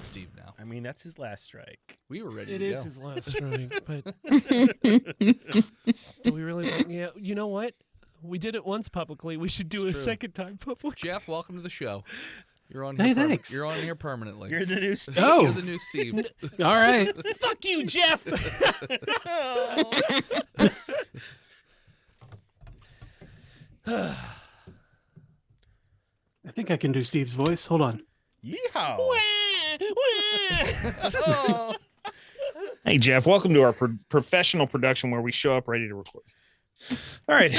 on Steve now. I mean, that's his last strike. We were ready It to is go. his last strike, but do we really want... Yeah, you know what? We did it once publicly. We should do it a true. second time publicly. Jeff, welcome to the show. You're on Hey, here. thanks. You're on here permanently. You're the new Steve. Oh. You're the new Steve. All right. Fuck you, Jeff! I think I can do Steve's voice. Hold on. Yeehaw! Oh. Hey, Jeff, welcome to our professional production where we show up ready to record. All right.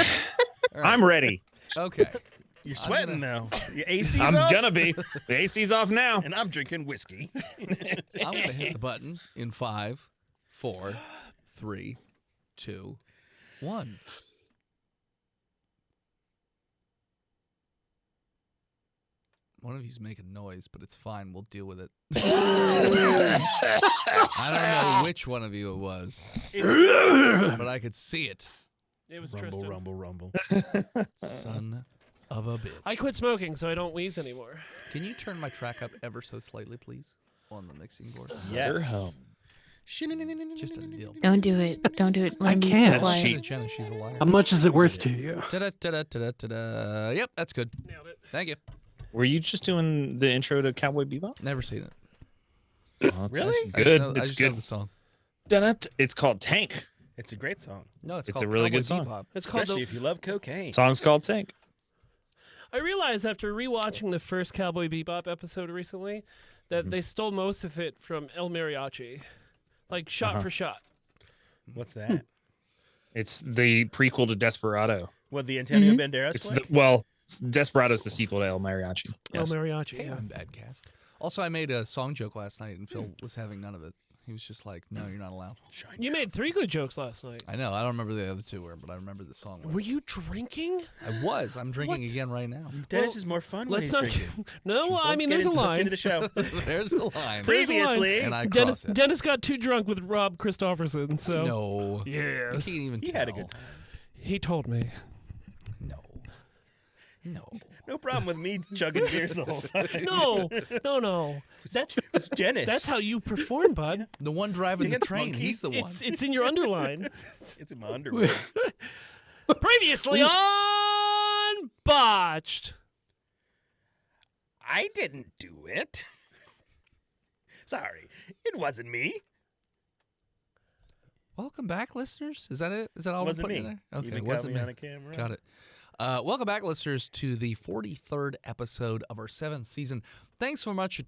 All right. I'm ready. Okay. You're I'm sweating now. Your AC's I'm off, gonna be. The AC's off now. and I'm drinking whiskey. I'm going to hit the button in 5, 4, 3, 2, 1. One of you's making noise, but it's fine. We'll deal with it. I don't know which one of you it was, but I could see it. It was Rumble, Tristan. rumble, rumble. Son of a bitch. I quit smoking, so I don't wheeze anymore. Can you turn my track up ever so slightly, please, on the mixing board? Yes. Just a little. Don't do it. Don't do it. Let I him be can't. so quiet. She- Jenna, she's a liar. How much is it worth to you? Ta-da-ta-da-ta-da-ta-da. Yep, that's good. Nailed it. Thank you. Were you just doing the intro to Cowboy Bebop? Never seen it. Oh, it's Really? Good. I It's just know good. the song. Dun-it. It's called Tank. It's a great song, No, it's It's called a really Cowboy good song. Bebop. It's called especially the... if you love cocaine. Song's called Tank. I realized after rewatching the first Cowboy Bebop episode recently that they stole most of it from El Mariachi. Like, shot for shot. What's that? It's the prequel to Desperado. What, the Antonio Banderas It's flick? Desperado's the sequel to El Mariachi. Yes. El Mariachi, Hey, yeah. I'm bad cast. Also, I made a song joke last night, and Phil was having none of it. He was just like, "No, you're not allowed." You made 3 good jokes last night. I know. I don't remember the other 2 were, but I remember the song. Were you drinking? I was. I'm drinking What? again right now. Dennis Well, is more fun when Let's he's not... drinking. No, I Let's mean, get there's a into- Let's get into line. the show. There's a line. There's a line. Previously, And I Dennis, cross it. Dennis got too drunk with Rob Christopherson, so... No. I Yes. can't even he tell. had a good time. He told me. No. No. No problem with me chugging beers the whole time. No. That's It's Dennis. that's how you perform, bud. The one driving the Dance train, monkey. he's the one. It's in your underline. It's in my underwear. Previously on Botched. I didn't do it. Sorry, it wasn't me. Welcome back, listeners. Is that it? Is that all Wasn't we're putting me. in there? Okay, Even it caught wasn't me me. on a camera. Got it. Welcome back, listeners, to the 43rd episode of our 7th season. Thanks so much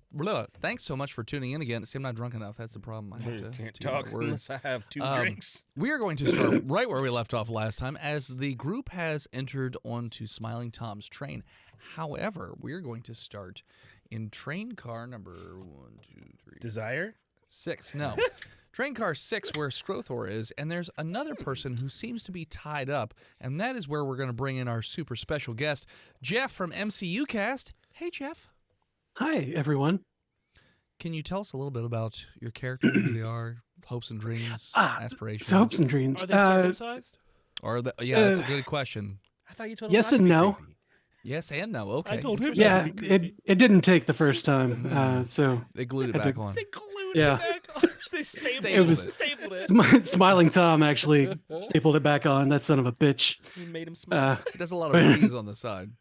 for tuning in again. See, I'm not drunk enough. That's the problem. I have to Can't to get my talk words. unless I have 2 Um, drinks. We are going to start right where we left off last time, as the group has entered onto Smiling Tom's train. However, we're going to start in train car number 1, 2, 3, Desire? 6. No. Train car 6, where Skrothor is, and there's another person who seems to be tied up, and that is where we're going to bring in our super special guest, Jeff from MCU Cast. Hey, Jeff. Hi, everyone. Can you tell us a little bit about your character, who they are, hopes and dreams, aspirations? So hopes and dreams. Are they circumcised? Or yeah, that's a good question. I thought you told him Yes not to and be no. creepy. Yes and no. Okay. I told him. Yeah, it didn't take the first time. So They glued it Had to- back on. They glued Yeah. it back on. They stapled It was- stapled it. Smiling Tom actually stapled it back on. That son of a bitch. You made him smile. He does a lot of breeze on the side.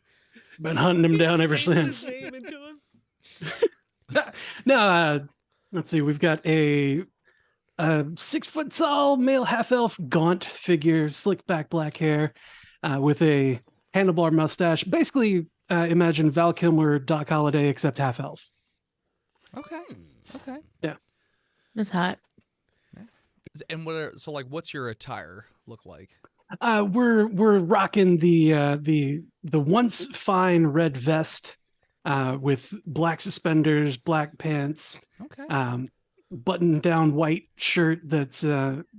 Been hunting him down ever Stapled his since. name into him. No, let's see. We've got a 6 foot tall male half elf gaunt figure, slick back black hair, with a handlebar mustache. Basically, imagine Val Kilmer, Doc Holliday, except half elf. Okay. Okay. That's hot. And what's your attire look like? We're rocking the once fine red vest with black suspenders, black pants, Okay. button down white shirt that's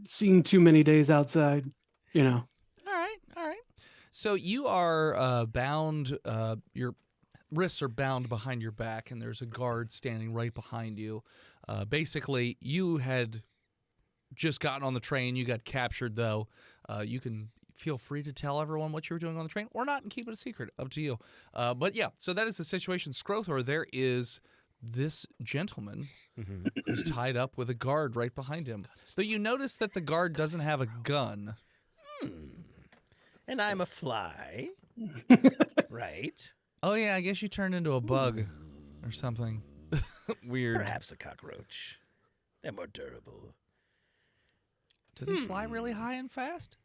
seen too many days outside. You know. All right. All right. So you are bound. Your wrists are bound behind your back, and there's a guard standing right behind you. Basically, you had just gotten on the train. You got captured, though. You can feel free to tell everyone what you were doing on the train or not and keep it a secret. Up to you. But yeah, so that is the situation. Skrothor, there is this gentleman Mhm. who's tied up with a guard right behind him. Though you notice that the guard doesn't have a gun. And I'm a fly, right? Oh, yeah, I guess you turned into a bug or something. Weird. Perhaps a cockroach. They're more durable. Do they fly really high and fast?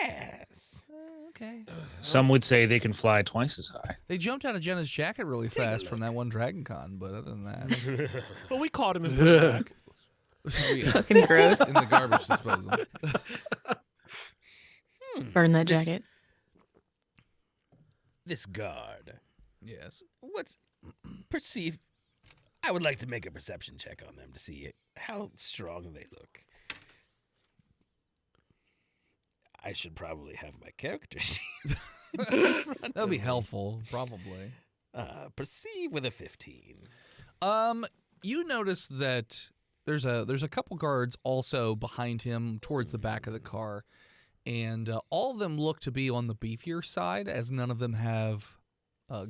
Yes. Okay. Some would say they can fly twice as high. They jumped out of Jenna's jacket really fast from that one Dragon Con, but other than that, But we caught him in the back. Fucking gross. in the garbage disposal. Burn that This- jacket. This guard. Yes. What's perceive? I would like to make a perception check on them to see how strong they look. I should probably have my character sheet. That'll be helpful, probably. Perceive with a 15. You notice that there's a couple guards also behind him towards the back of the car, and all of them look to be on the beefier side, as none of them have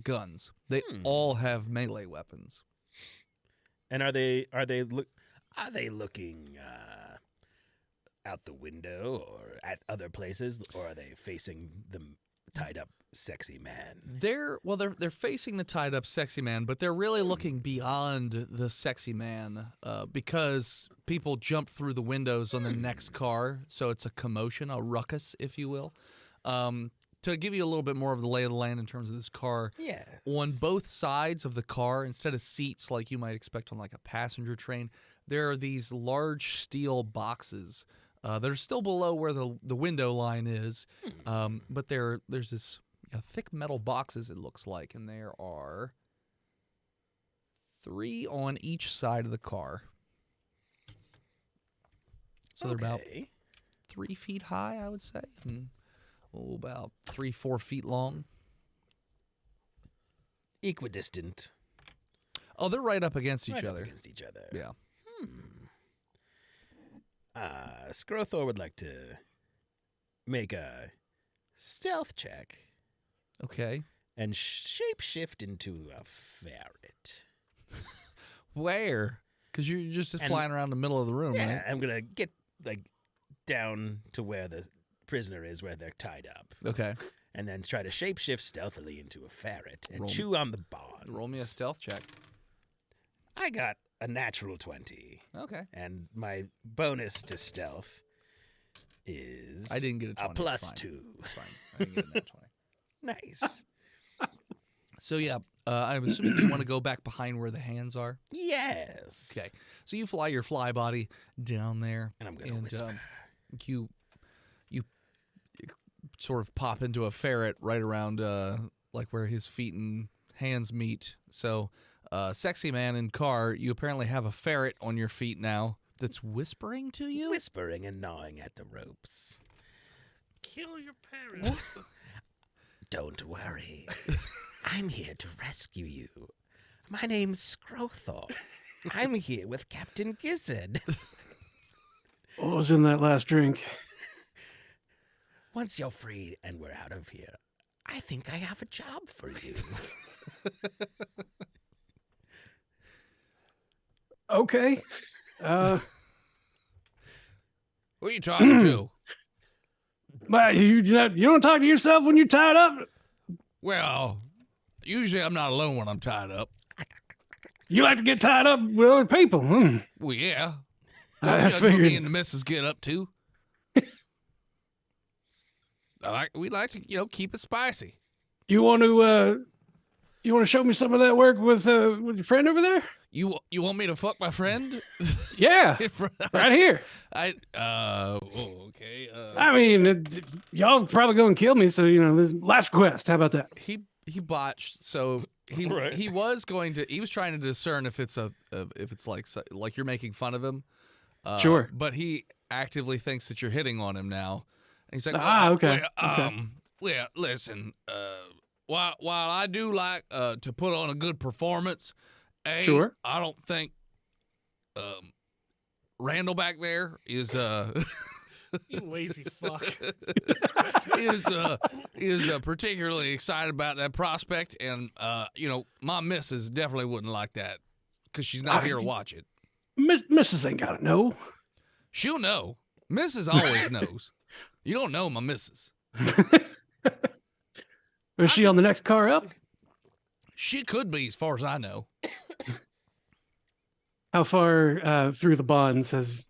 guns. They all have melee weapons. And are they looking out the window or at other places, or are they facing the tied up sexy man? They're facing the tied up sexy man, but they're really looking beyond the sexy man because people jumped through the windows on the next car, so it's a commotion, a ruckus, if you will. To give you a little bit more of the lay of the land in terms of this car, Yes. on both sides of the car, instead of seats like you might expect on like a passenger train, there are these large steel boxes that are still below where the window line is, but there's this thick metal boxes, it looks like, and there are 3 on each side of the car. So they're about Okay. 3 feet high, I would say, and about 3-4 feet long. Equidistant. Oh, they're right up against each Right up other. against each other. Yeah. Skrothor would like to make a stealth check Okay. and shapeshift into a ferret. Where? Because you're just And- flying around the middle of the room, Yeah, right? I'm gonna get down to where the prisoner is, where they're tied up, Okay. and then try to shapeshift stealthily into a ferret and Roll- chew on the bonds. Roll me a stealth check. I got a natural 20, Okay. and my bonus to stealth is I didn't get a 20. a it's plus fine. 2. It's fine. I didn't get a net 20. Nice. So, yeah, I'm assuming you want to go back behind where the hands are. Yes. Okay. So you fly your fly body down there. And I'm gonna whisper. You sort of pop into a ferret right around like where his feet and hands meet. So, sexy man in car, you apparently have a ferret on your feet now that's whispering to you. Whispering and gnawing at the ropes. Kill your parents. Don't worry. I'm here to rescue you. My name's Skrothor. I'm here with Captain Gizzard. What was in that last drink? Once you're free and we're out of here, I think I have a job for you. Okay. Who are you talking to? But you don't talk to yourself when you're tied up. Well, usually I'm not alone when I'm tied up. You like to get tied up with other people. Well, yeah. I Don't judge what me figured. and the missus get up to. We like to, keep it spicy. You want to show me some of that work with your friend over there? You want me to fuck my friend? Yeah, right here. Okay. I mean, y'all probably gonna kill me, so this last request. How about that? He botched, so he Right. he was trying to discern if it's like you're making fun of him. Sure. But he actively thinks that you're hitting on him now. And he's like, okay. Well, listen, while I do like to put on a good performance, Sure. I don't think Randall back there is You lazy fuck. is particularly excited about that prospect, and my missus definitely wouldn't like that. because she's not here to watch it. Mrs. ain't got to know. She'll know. Mrs. always knows. You don't know my missus. Is she on the next car up? She could be, as far as I know. How far through the bonds has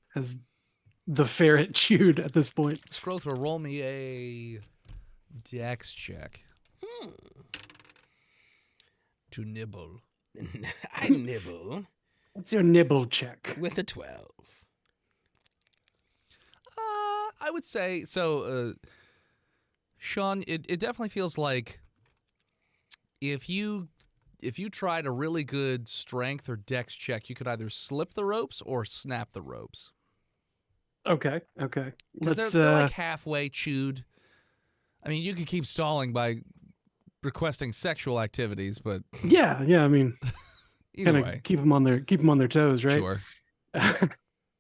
the ferret chewed at this point? Skrothor, roll me a dex check. To nibble. I nibble What's your nibble check? with a 12. I would say so. Sean, it definitely feels like if you tried a really good strength or dex check, you could either slip the ropes or snap the ropes. Okay. Because they're like halfway chewed. I mean, you could keep stalling by requesting sexual activities, but Yeah. I mean, either kind way, of keep them on their toes, right? sure.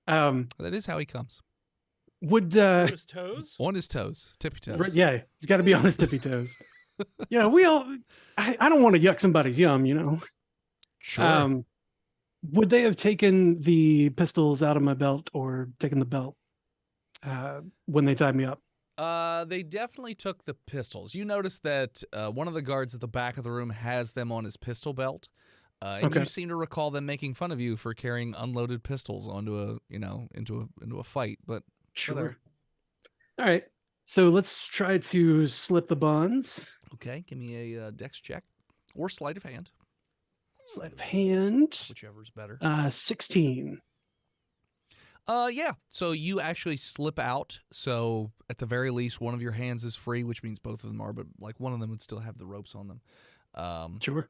That is how he comes. Would His toes? On his toes, tippy toes. right, yeah, he's got to be on his tippy toes. Yeah, we all. I don't want to yuck somebody's yum, you know. Sure. Would they have taken the pistols out of my belt or taken the belt when they tied me up? They definitely took the pistols. You notice that one of the guards at the back of the room has them on his pistol belt, and Okay. you seem to recall them making fun of you for carrying unloaded pistols onto into a fight. But whatever. All right. So let's try to slip the bonds. Okay, give me a dex check or sleight of hand, Sleight of hand. whichever's better. 16. Yeah. So you actually slip out. So at the very least, one of your hands is free, which means both of them are, but like one of them would still have the ropes on them. Sure.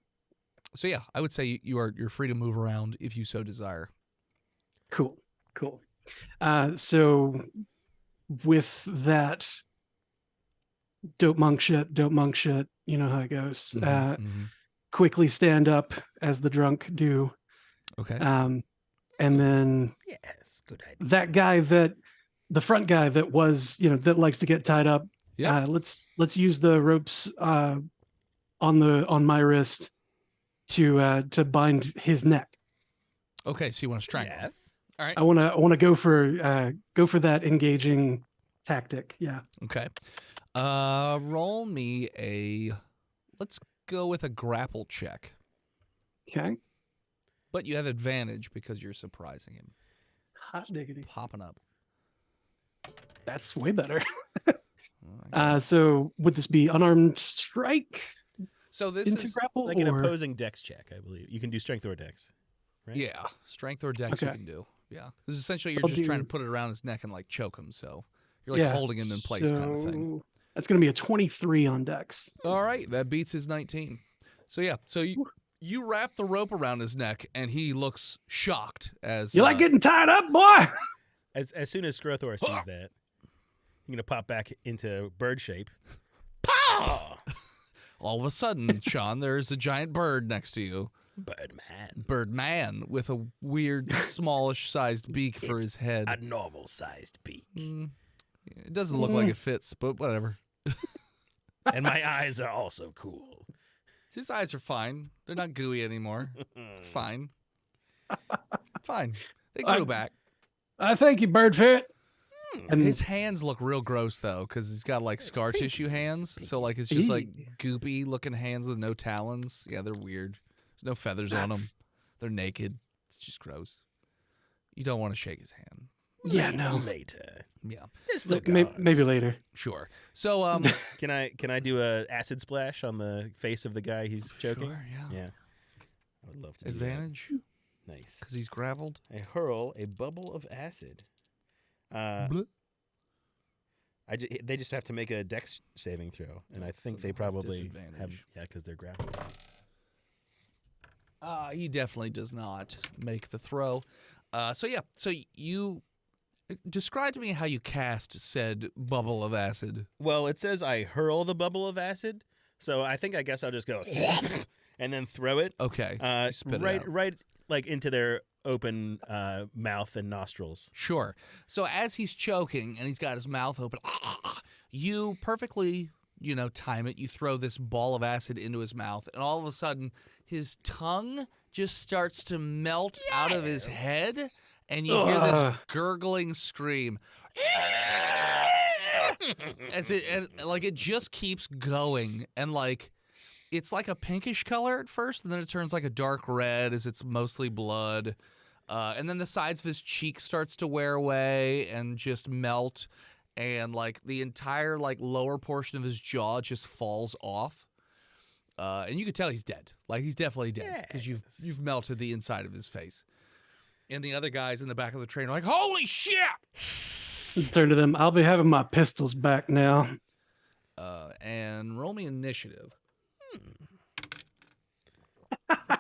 So yeah, I would say you're free to move around if you so desire. Cool. So with that dope monk shit, you know how it goes. Mhm. Quickly stand up as the drunk do. Okay. And then Yes, good idea. that guy the front guy that was, that likes to get tied up. Yeah. Let's use the ropes on my wrist to bind his neck. Okay. So you want to strangle him. Jeff? All right. I want to go for that engaging tactic. Yeah. Okay. Roll me let's go with a grapple check. Okay. But you have advantage because you're surprising him. Hot diggity. Popping up. That's way better. All right. So would this be unarmed strike So this into is grapple? Like an or... opposing dex check, I believe. You can do strength or dex. Right? yeah, strength or dex you Okay. can do. Yeah. This is essentially you're I'll just trying to do- put it around his neck and like choke him. So you're like holding him in place kind of thing. So that's going to be a 23 on Dex. All right, that beats his 19. So yeah, so you wrap the rope around his neck and he looks shocked as You like getting tied up, boy? As soon as Skrothor sees that, you're gonna pop back into bird shape. all of a sudden, Sean, there's a giant bird next to you. Birdman. Birdman with a weird smallish sized beak for It's his head. A normal sized beak. It doesn't look like it fits, but whatever. And my eyes are also cool. His eyes are fine. They're not gooey anymore. Fine. Fine. They grew back. Thank you, Bird Ferret. And His hands look real gross though, because he's got like scar tissue hands. So like it's just like goopy looking hands with no talons. Yeah, they're weird. There's no feathers on them. They're naked. It's just gross. You don't want to shake his hand. yeah, no. Later. Yeah, Look, maybe later. sure. So Can I do a acid splash on the face of the guy he's choking? sure, yeah. Yeah. I would love to. do that. Advantage Nice. because he's graveled. I hurl a bubble of acid. Bleh. They just have to make a dex saving throw, and I So think they they'll have probably have disadvantage. because they're grappled. He definitely does not make the throw. So you describe to me how you cast said bubble of acid. Well, it says I hurl the bubble of acid, so I guess I'll just go and then throw it. Okay. You spit it right, out. right, like into their open mouth and nostrils. Sure. So as he's choking and he's got his mouth open, you perfectly, time it. You throw this ball of acid into his mouth, and all of a sudden his tongue just starts to melt out of his head, and you hear this gurgling scream. It just keeps going, and it's like a pinkish color at first, and then it turns like a dark red as it's mostly blood. And then the sides of his cheek starts to wear away and just melt, and the entire lower portion of his jaw just falls off. And you can tell he's dead. He's definitely dead because you've melted the inside of his face. And the other guys in the back of the train are like, "Holy shit!" Turn to them. I'll be having my pistols back now. And roll me initiative.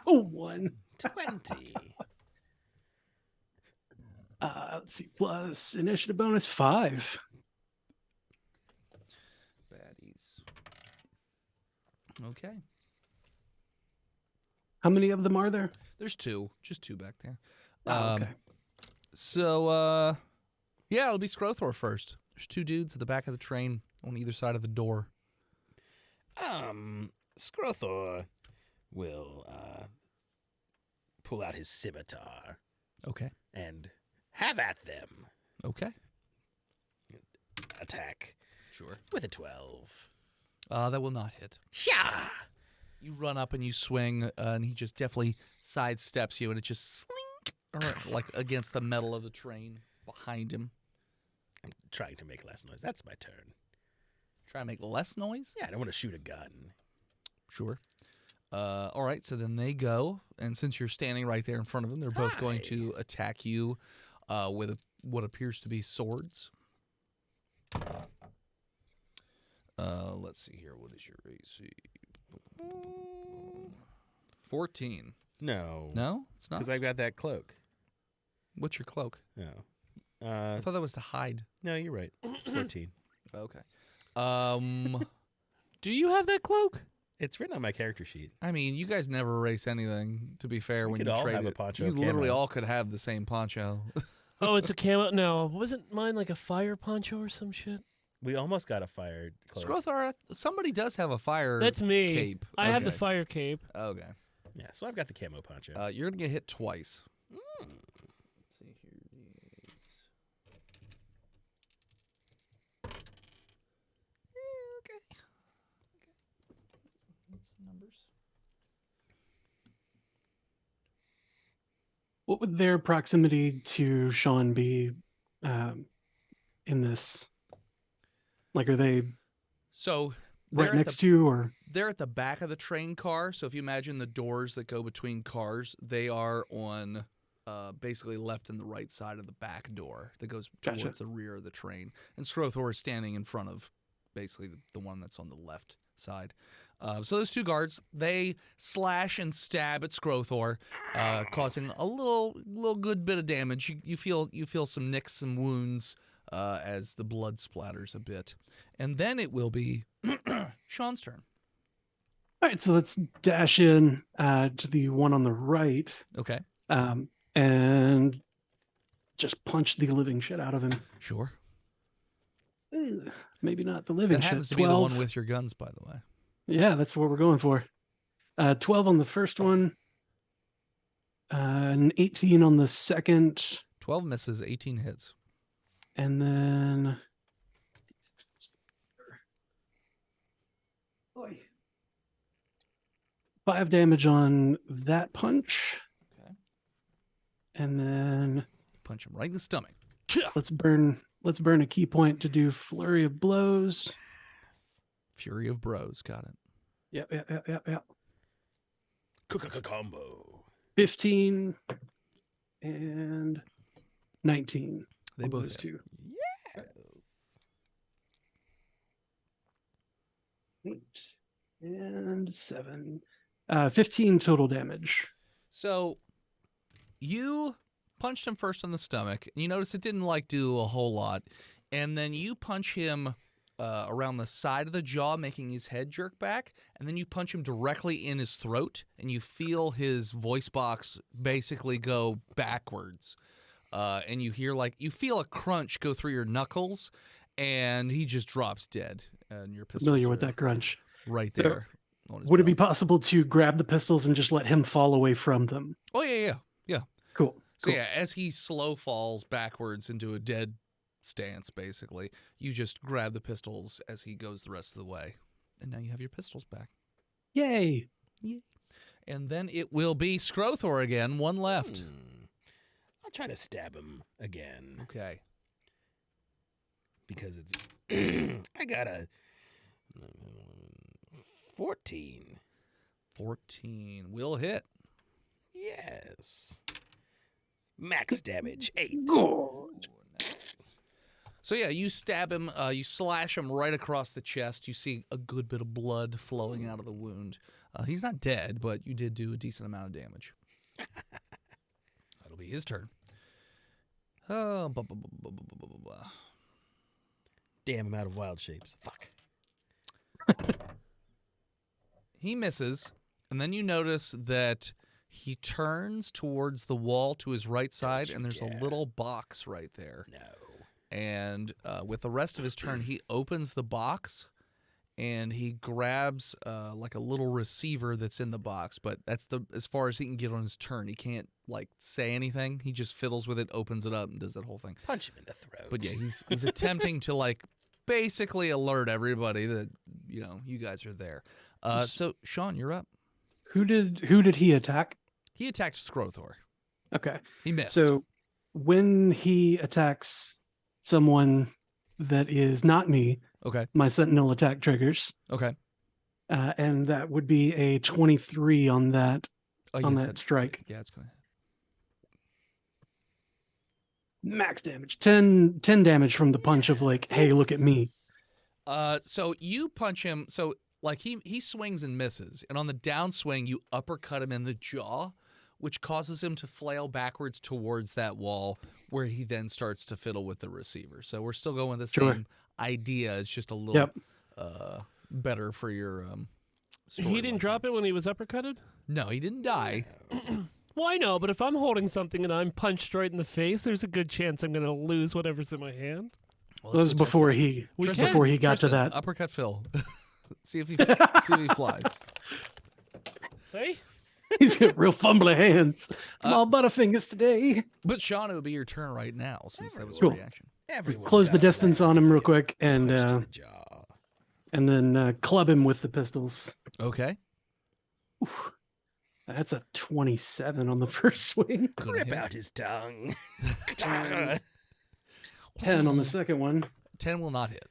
1. 20. Let's see. Plus initiative bonus 5. Baddies. Okay. How many of them are there? There's just two back there. Okay. So, yeah, it'll be Skrothor first. There's 2 dudes at the back of the train on either side of the door. Skrothor will pull out his scimitar Okay. and have at them. Okay. Attack Sure. with a 12. That will not hit. Sha! You run up and you swing, and he just definitely sidesteps you, and it just slink against the metal of the train behind him. I'm trying to make less noise. That's my turn. Try to make less noise? Yeah, I don't want to shoot a gun. Sure. All right, so then they go, and since you're standing right there in front of them, they're both going to attack you with what appears to be swords. Let's see here. What is your AC? 14. No. No? It's not? Because I've got that cloak. What's your cloak? No. I thought that was to hide. No, you're right. It's 14. Okay. Do you have that cloak? It's written on my character sheet. I mean, you guys never erase anything, to be fair, We when could you all trade have a it. poncho You literally camo. all could have the same poncho. Oh, it's a camo. No, wasn't mine like a fire poncho or some shit? We almost got a fired cloak. Skrothor, somebody does have a fire That's me. cape. I have the Okay. fire cape. Okay. Yeah, so I've got the camo poncho. You're going to get hit twice. Let's see here. Okay. What's the numbers? What would their proximity to Sean be in this? Are they So right they're next to, or they're at the back of the train car. So if you imagine the doors that go between cars, they are on basically left and the right side of the back door that goes Gotcha. towards the rear of the train. And Skrothor is standing in front of basically the one that's on the left side. So those 2 guards, they slash and stab at Skrothor, causing a little good bit of damage. You feel some nicks, some wounds as the blood splatters a bit. And then it will be Sean's turn. all right? So let's dash in to the one on the right, Okay. and just punch the living shit out of him. Sure. Ugh, maybe not the living That shit. happens to be the 12. one with your guns, by the way. Yeah, that's what we're going for. 12 on the first one, an 18 on the second, 12 misses, 18 hits. and then 5 damage on that punch. Okay. And then Punch him right in the stomach. let's burn a key point to do flurry of blows. Fury of Bros. Got it. Yep. Combo. 15 and 19. They on both those hit. 2. Yes. 8 and 7. 15 total damage. So you punched him first on the stomach, and you notice it didn't do a whole lot, and then you punch him around the side of the jaw, making his head jerk back, and then you punch him directly in his throat, and you feel his voice box basically go backwards, and you hear you feel a crunch go through your knuckles, and he just drops dead, and your pistols Familiar with are that crunch. right So- there. on his Would it be belt. possible to grab the pistols and just let him fall away from them? Oh yeah. Cool. So Cool. yeah, as he slow falls backwards into a dead stance, basically, you just grab the pistols as he goes the rest of the way, and now you have your pistols back. Yay. And then it will be Skrothor again. One left. I'll try to stab him again Okay. because it's. I got a 14. 14 will hit. Yes. Max damage 8. So yeah, you stab him, you slash him right across the chest. You see a good bit of blood flowing out of the wound. He's not dead, but you did do a decent amount of damage. That'll be his turn. Oh, Damn, I'm out of wild shapes. Fuck. He misses, and then you notice that he turns towards the wall to his right side, and there's a little box right there. No. And with the rest of his turn, he opens the box, and he grabs like a little receiver that's in the box. But that's as far as he can get on his turn. He can't like say anything. He just fiddles with it, opens it up, and does that whole thing. Punch him in the throat. But yeah, he's attempting to like basically alert everybody that you guys are there. So Sean, you're up. Who did he attack? He attacked Skrothor. Okay. He missed. So when he attacks someone that is not me, Okay. my sentinel attack triggers, Okay. and that would be a 23 on that Oh, on yes, that strike. Yeah, it's gonna. Max damage, 10 damage from the punch of like, hey, look at me. So you punch him. So like he swings and misses, and on the downswing you uppercut him in the jaw, which causes him to flail backwards towards that wall, where he then starts to fiddle with the receiver. So we're still going with the Sure. same idea. It's just a little better for your story. He didn't drop it when he was uppercutted? No, he didn't die. Well, I know, but if I'm holding something and I'm punched right in the face, there's a good chance I'm going to lose whatever's in my hand. Well, That let's was go test before that. he Tristan, before he got Tristan, to that. uppercut Phil. see if he flies. See? He's got real fumbly hands. Small butterfingers today. But Sean, it would be your turn right now since that was a Cool. reaction. Everyone's Close the got a distance right on to him real get quick and punched in the jaw. then club him with the pistols. Okay. That's a 27 on the first swing. Gonna Rip hit. out his tongue. 10 on the second one. 10 will not hit.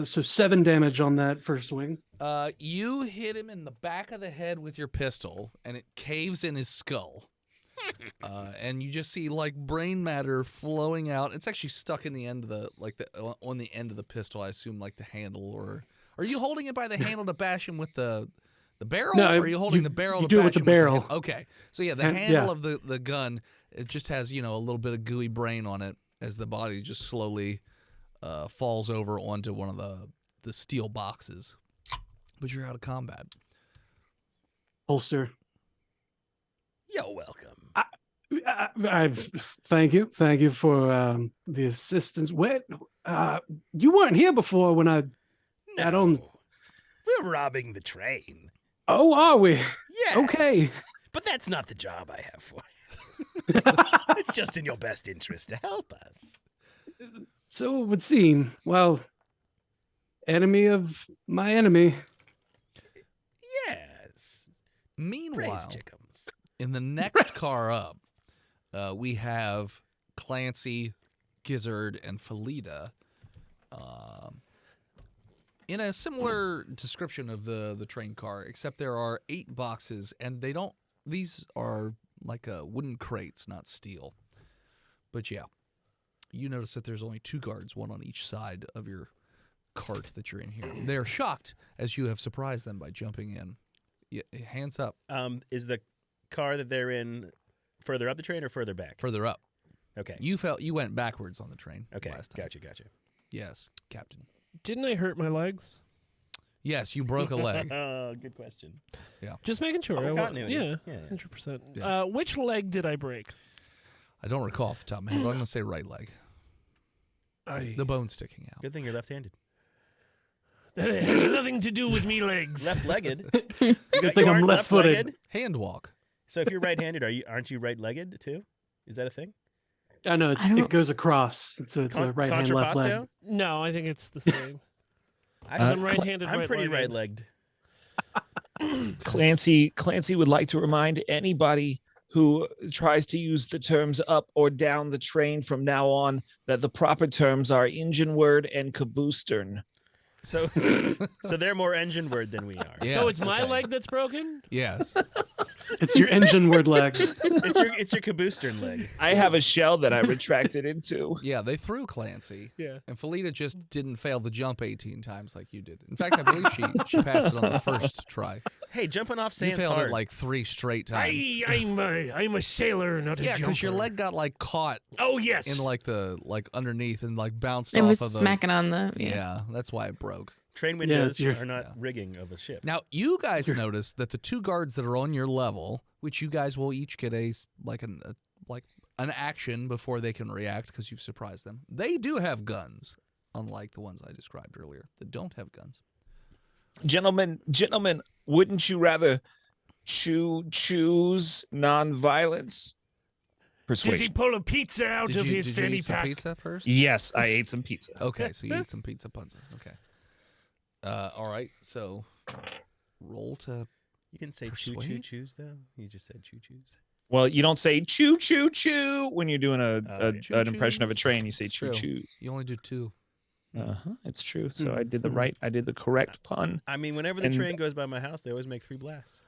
So 7 damage on that first swing. You hit him in the back of the head with your pistol, and it caves in his skull. And you just see like brain matter flowing out. It's actually stuck in the end of the on the end of the pistol. I assume like the handle, or are you holding it by the handle to bash him with the barrel? No, or are you holding you- the barrel you to do it bash with the him barrel. hand- okay, so yeah, the And- handle yeah. of the gun, it just has a little bit of gooey brain on it as the body just slowly falls over onto one of the steel boxes. But you're out of combat. Holster. You're welcome. Thank you for the assistance. Wait, you weren't here before when I don't- We're robbing the train. Oh, are we? Yes. Okay. But that's not the job I have for you. It's just in your best interest to help us. So it would seem. Well, enemy of my enemy. Yes. Praise Meanwhile, chickens. in the next car up, we have Clancy, Gizzard, and Felida. In a similar description of the train car, except there are 8 boxes, and these are like wooden crates, not steel. But yeah, you notice that there's only 2 guards, one on each side of your cart that you're in here. They're shocked as you have surprised them by jumping in. Yeah, hands up. Is the car that they're in further up the train or further back? Further up. Okay. You went backwards on the train. Okay. Last time. Gotcha. Yes, Captain. Didn't I hurt my legs? Yes, you broke a leg. Good question. Just making sure. Oh, I want- continuity. yeah, Yeah. 100%. Yeah. Which leg did I break? I don't recall off the top of my head, but I'm going to say right leg. The bone sticking out. Good thing you're left-handed. That has nothing to do with me legs. Left-legged. Good thing I'm left-footed. Hand walk. So if you're right-handed, aren't you right-legged too? Is that a thing? I know I don't- it goes across, so it's a right hand, left leg. Contrapasto? No, I think it's the same. I'm right-handed, I'm pretty right-legged. right-legged. Clancy would like to remind anybody who tries to use the terms up or down the train from now on that the proper terms are engine word and caboostern. So they're more engine word than we are. Yeah. So it's my Okay. leg that's broken? Yes. It's your engine word leg. It's your caboostern leg. I have a shell that I retracted into. Yeah, they threw Clancy. Yeah. And Felita just didn't fail the jump 18 times like you did. In fact, I believe she passed it on the first try. Hey, jumping off You sand's failed hard. it like 3 straight times. I'm a sailor, not a Yeah, because your jumper. leg got like caught Oh, yes. in like underneath and like bounced It off was of the. smacking on the. Yeah, that's why it broke. Train Yeah, windows it's your- are not Yeah. rigging of a ship. Now you guys notice that the 2 guards that are on your level, which you guys will each get an action before they can react because you've surprised them. They do have guns, unlike the ones I described earlier that don't have guns. Gentlemen, wouldn't you rather choose non-violence? Does he Persuasion. pull a pizza out Did of you, his did you fanny eat some pack? pizza first? Yes, I ate some pizza. Okay, so you eat some pizza punza. Okay. All right, so roll to. You can say Persuade? choose though. You just said choose. Well, you don't say choo choo choo when you're doing an impression of a Choo-choos? train. You say It's choo true. choos. You only do 2. Uh-huh. It's true. So Mm, I did the mm. I did the correct pun. I mean, whenever the And- train goes by my house, they always make 3 blasts.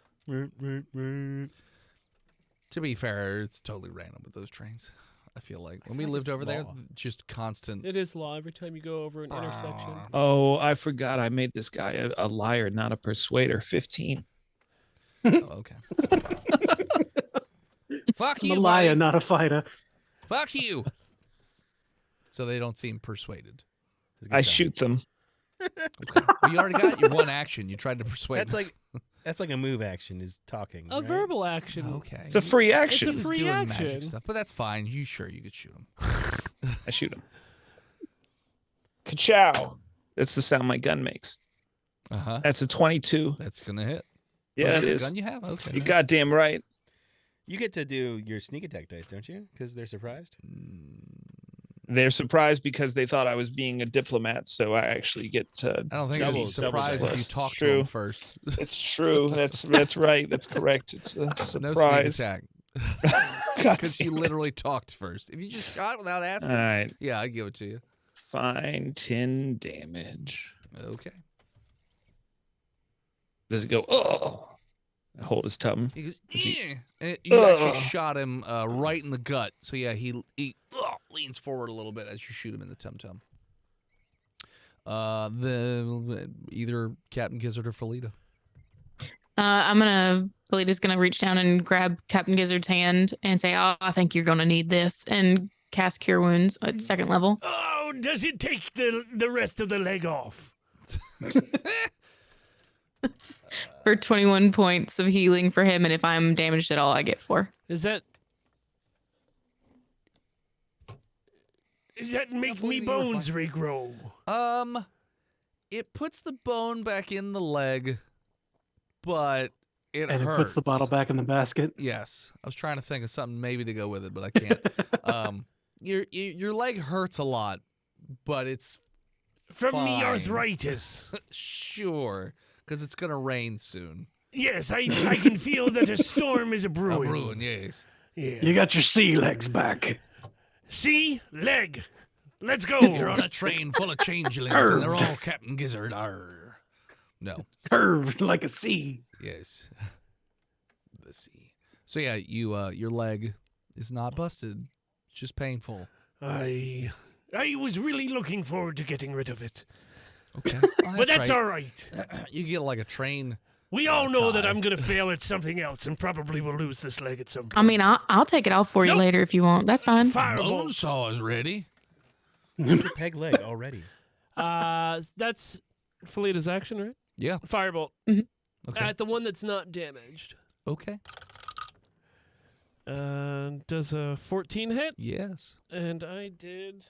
To be fair, it's totally random with those trains. I feel like when we lived over there, just constant. It is law every time you go over an intersection. Oh, I forgot. I made this guy a liar, not a persuader. 15. Oh, okay. Fuck I'm you, a liar, buddy. not a fighter. Fuck you. So they don't seem persuaded. It's a good I job. shoot them. Okay. Well, you already got your one action. You tried to persuade. That's like a move action is talking. A right? verbal action. Okay. It's a free action. a He was free doing magic action. stuff, but that's fine. You could shoot him. I shoot him. Ka-chow. That's the sound my gun makes. Uh-huh. That's a 22. That's gonna hit. Yeah, Was it that the is. gun you have? Okay. You nice. goddamn right. You get to do your sneak attack dice, don't you? Because they're surprised. They're surprised because they thought I was being a diplomat, so I actually get I don't think I'd be Double surprised if you plus. talked to True. him first. It's true. That's right. That's correct. It's a No sneak surprise. attack. God Because you damn it. literally talked first. If you just shot without asking, All right. yeah, I'd give it to you. Fine. 10 damage. Okay. Does it go? Oh. I hold his tongue. He goes, Is he- "Eh," and you actually Ugh. shot him right in the gut. So yeah, he leans forward a little bit as you shoot him in the tum-tum. Either Captain Gizzard or Felita. Felita's gonna reach down and grab Captain Gizzard's hand and say, "Oh, I think you're gonna need this," and cast Cure Wounds at 2nd level. Oh, does it take the rest of the leg off? For 21 points of healing for him, and if I'm damaged at all, I get 4. Does that make me believe you were bones regrow? It puts the bone back in the leg, but it And hurts. it puts the bottle back in the basket. Yes, I was trying to think of something maybe to go with it, but I can't. Your leg hurts a lot, but it's From fine. the arthritis. Sure, because it's gonna rain soon. Yes, I can feel that a storm is a brewing. A ruin, yes. Yeah. You got your sea legs back. See? Leg. Let's go. You're on a train full of changelings, and they're all Captain Gizzard. Arr. No. Curved like a sea. Yes. The sea. So yeah, your leg is not busted. It's just painful. I was really looking forward to getting rid of it. Okay. But that's all right. You get like a train. We all know that tie. I'm going to fail at something else and probably will lose this leg at some point. I mean, I'll take it off for you Nope. later if you want. That's fine. Firebolt. Bonesaw is ready. What's your peg leg already? That's Felita's action, right? Yeah. Firebolt. Okay. At the one that's not damaged. Okay. Does a 14 hit? Yes. And I did...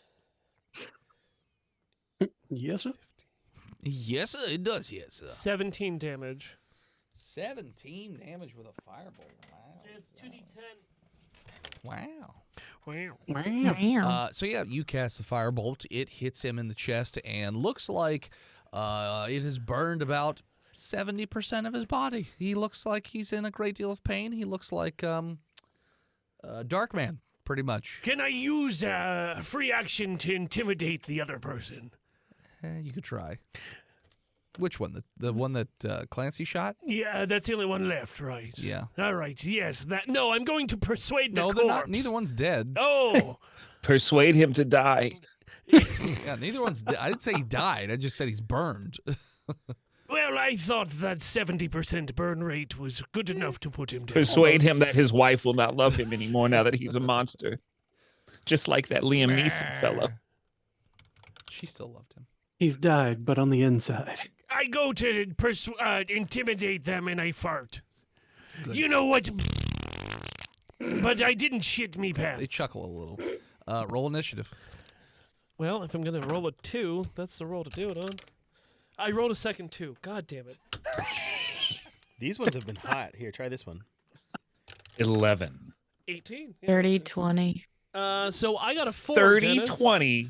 Yes, sir. Yes, sir, it does. Yes, sir. 17 damage. 17 damage with a firebolt. Wow. It's 2d10. Wow. Wow. So yeah, you cast the firebolt. It hits him in the chest and looks like it has burned about 70% of his body. He looks like he's in a great deal of pain. He looks like Darkman, pretty much. Can I use a free action to intimidate the other person? You could try. Which one? The one that Clancy shot? Yeah, that's the only one left, right? Yeah. All right, yes. No, I'm going to persuade the No, corpse. they're not. Neither one's dead. Oh, Persuade him to die. Yeah, neither one's dead. I didn't say he died. I just said he's burned. well, I thought that 70% burn rate was good enough to put him down. Persuade him that his wife will not love him anymore now that he's a monster. Just like that Liam Neeson fellow. She still loved him. He's died, but on the inside. I go to intimidate them and I fart. Good. You know what? But I didn't shit me pants. They chuckle a little. Roll initiative. Well, if I'm going to roll a 2, that's the roll to do it on. I rolled a second 2. God damn it. These ones have been hot. Here, try this one. 11. 18. Yeah, 30, that's 20. it. So I got a 4. 30, Dennis. 20.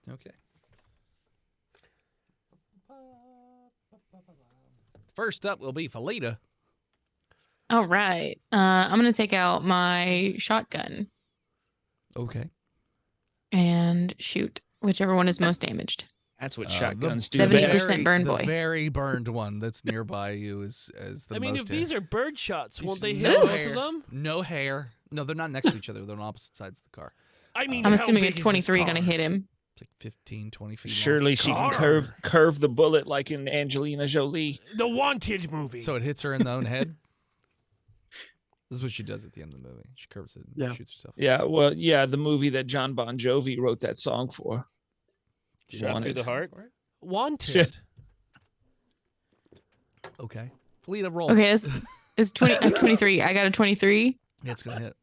Okay. First up will be Felita. All right. I'm going to take out my shotgun Okay. and shoot whichever one is most damaged. That's what The shotguns do 70% best. burn the boy. very burned one that's nearby you is the I mean, most if these are bird shots, These- won't they no hit both hair. of them? No hair. No, they're not next to each other. They're on opposite sides of the car. I mean, I'm how assuming a big is this 23 going to car? hit him. It's like 15, 20 feet long. Surely she can curve the bullet like in Angelina Jolie. The Wanted movie. So it hits her in the own head? This is what she does at the end of the movie. She curves it and Yeah. shoots herself. Yeah, well, yeah, the movie that John Bon Jovi wrote that song for. Shot through Wanted. the heart. Wanted. Okay. Felita, roll. Okay, it's 23. I got a 23 It's going to hit.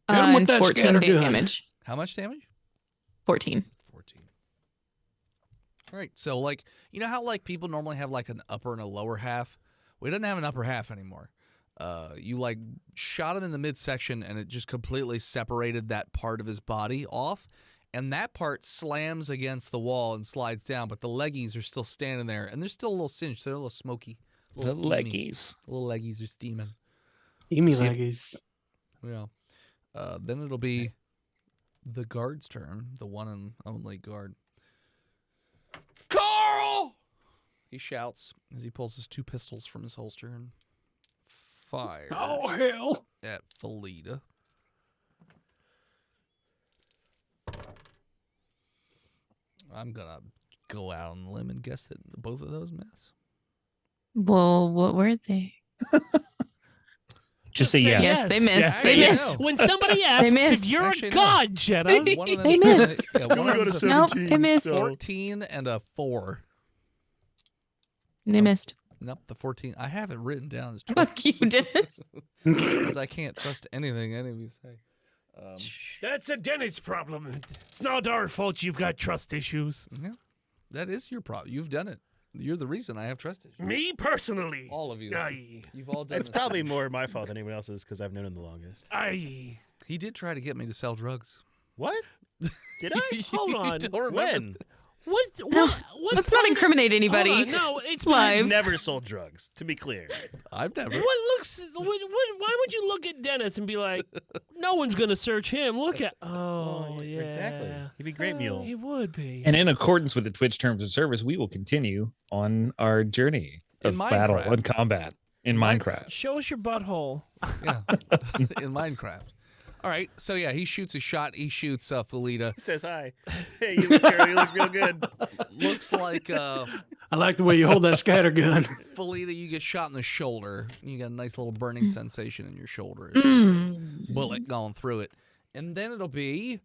Hit him with and that 14 scattergun. damage. How much damage? 14. 14. All right. So, like, you know how, like, people normally have, like, an upper and a lower half? We didn't have an upper half anymore. You, like, shot him in the midsection, and it just completely separated that part of his body off. And that part slams against the wall and slides down, but the leggies are still standing there, and they're still a little singed. They're a little smoky. A The little steamy. leggies. The little leggies are steaming. Amy See- leggies. Yeah. Then it'll be the guard's turn, the one and only guard. Carl! He shouts as he pulls his 2 pistols from his holster and fires Oh, hell. at Felita. I'm gonna go out on a limb and guess that both of those miss. Well, what were they? Just say say yes. Yes, they missed. Yes. They There you missed. go. When somebody asks missed. if you're Actually, a no. god, Jenna, One of They them's missed. Yeah, one of them's a Nope, they missed. 14 and a 4. They missed. Nope, the 14. I have it written down as 12. Fuck you, Dennis. Because I can't trust anything any of you say. that's a Dennis problem. It's not our fault you've got trust issues. Yeah, that is your problem. You've done it. You're the reason I have trust issues. Me personally. All of you. Aye. You've all done It's this. probably more my fault than anyone else's because I've known him the longest. Aye. He did try to get me to sell drugs. What? Did I? Hold on. You don't remember When? that? What? Let's not incriminate anybody. Hold on, no, it's Live. I've never sold drugs, to be clear. I've never. What looks? Why would you look at Dennis and be like, "No one's gonna search him"? Look at. Oh, yeah. Exactly. He'd be great mule. He would be. And in accordance with the Twitch terms of service, we will continue on our journey of In battle Minecraft. and combat in Minecraft. Show us your butthole. Yeah. In Minecraft. All right. So, yeah, he shoots a shot. He shoots Felita. He says hi. Hey, you look real good. Looks like I like the way you hold that scattergun. Felita, you get shot in the shoulder. You got a nice little burning sensation in your shoulder. As there's a bullet going through it. And then it'll be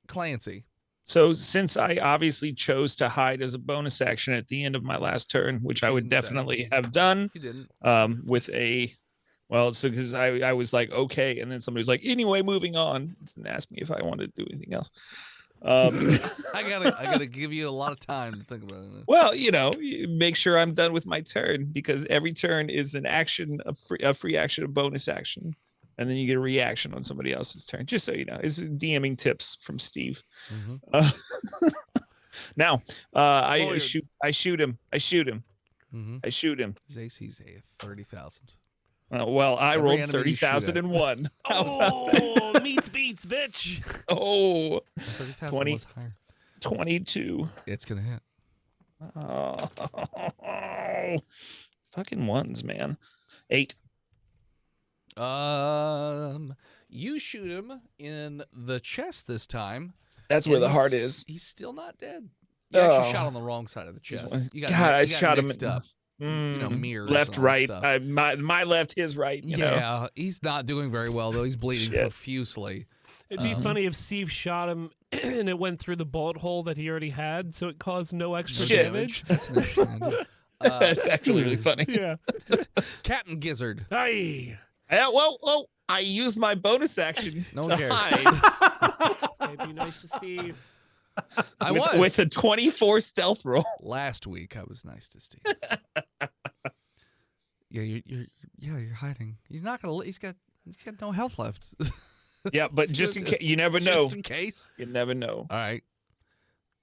Clancy. So since I obviously chose to hide as a bonus action at the end of my last turn, which I would Didn't say. definitely have done You didn't. with a Well, so because I was like, okay, and then somebody was like, anyway, moving on, and asked me if I wanted to do anything else. I gotta give you a lot of time to think about it. Well, you make sure I'm done with my turn, because every turn is an action, a free action, a bonus action, and then you get a reaction on somebody else's turn. Just so you know, it's DMing tips from Steve. Mm-hmm. Now, I Lawyered. shoot him. Mm-hmm. I shoot him. His AC's a 30,000. Well, I Every rolled enemy you shoot at. 30,001. Oh, meets beats, bitch. Oh, 30,000 20. was higher. 22. It's gonna hit. Oh, fucking ones, man. 8. You shoot him in the chest this time. That's where and the heart he's- is. He's still not dead. You actually Oh. shot on the wrong side of the chest. You got, God, I you got shot him mixed at- up. Mirrors left, and all that right. stuff. My left, his right. You know? Yeah, he's not doing very well though. He's bleeding Shit. profusely. It'd be funny if Steve shot him and it went through the bullet hole that he already had, so it caused no extra No Shit. damage. That's an interesting idea. That's actually really funny. Yeah. Captain Gizzard. Aye. Well, I used my bonus action No to one cares. hide Hey, be nice to Steve. I with, was with a 24 stealth roll. last week. I was nice to Steve. Yeah, you're hiding. He's not gonna. He's got no health left. Yeah, but It's just in good. case, you never know. Just in case. You never know. All right,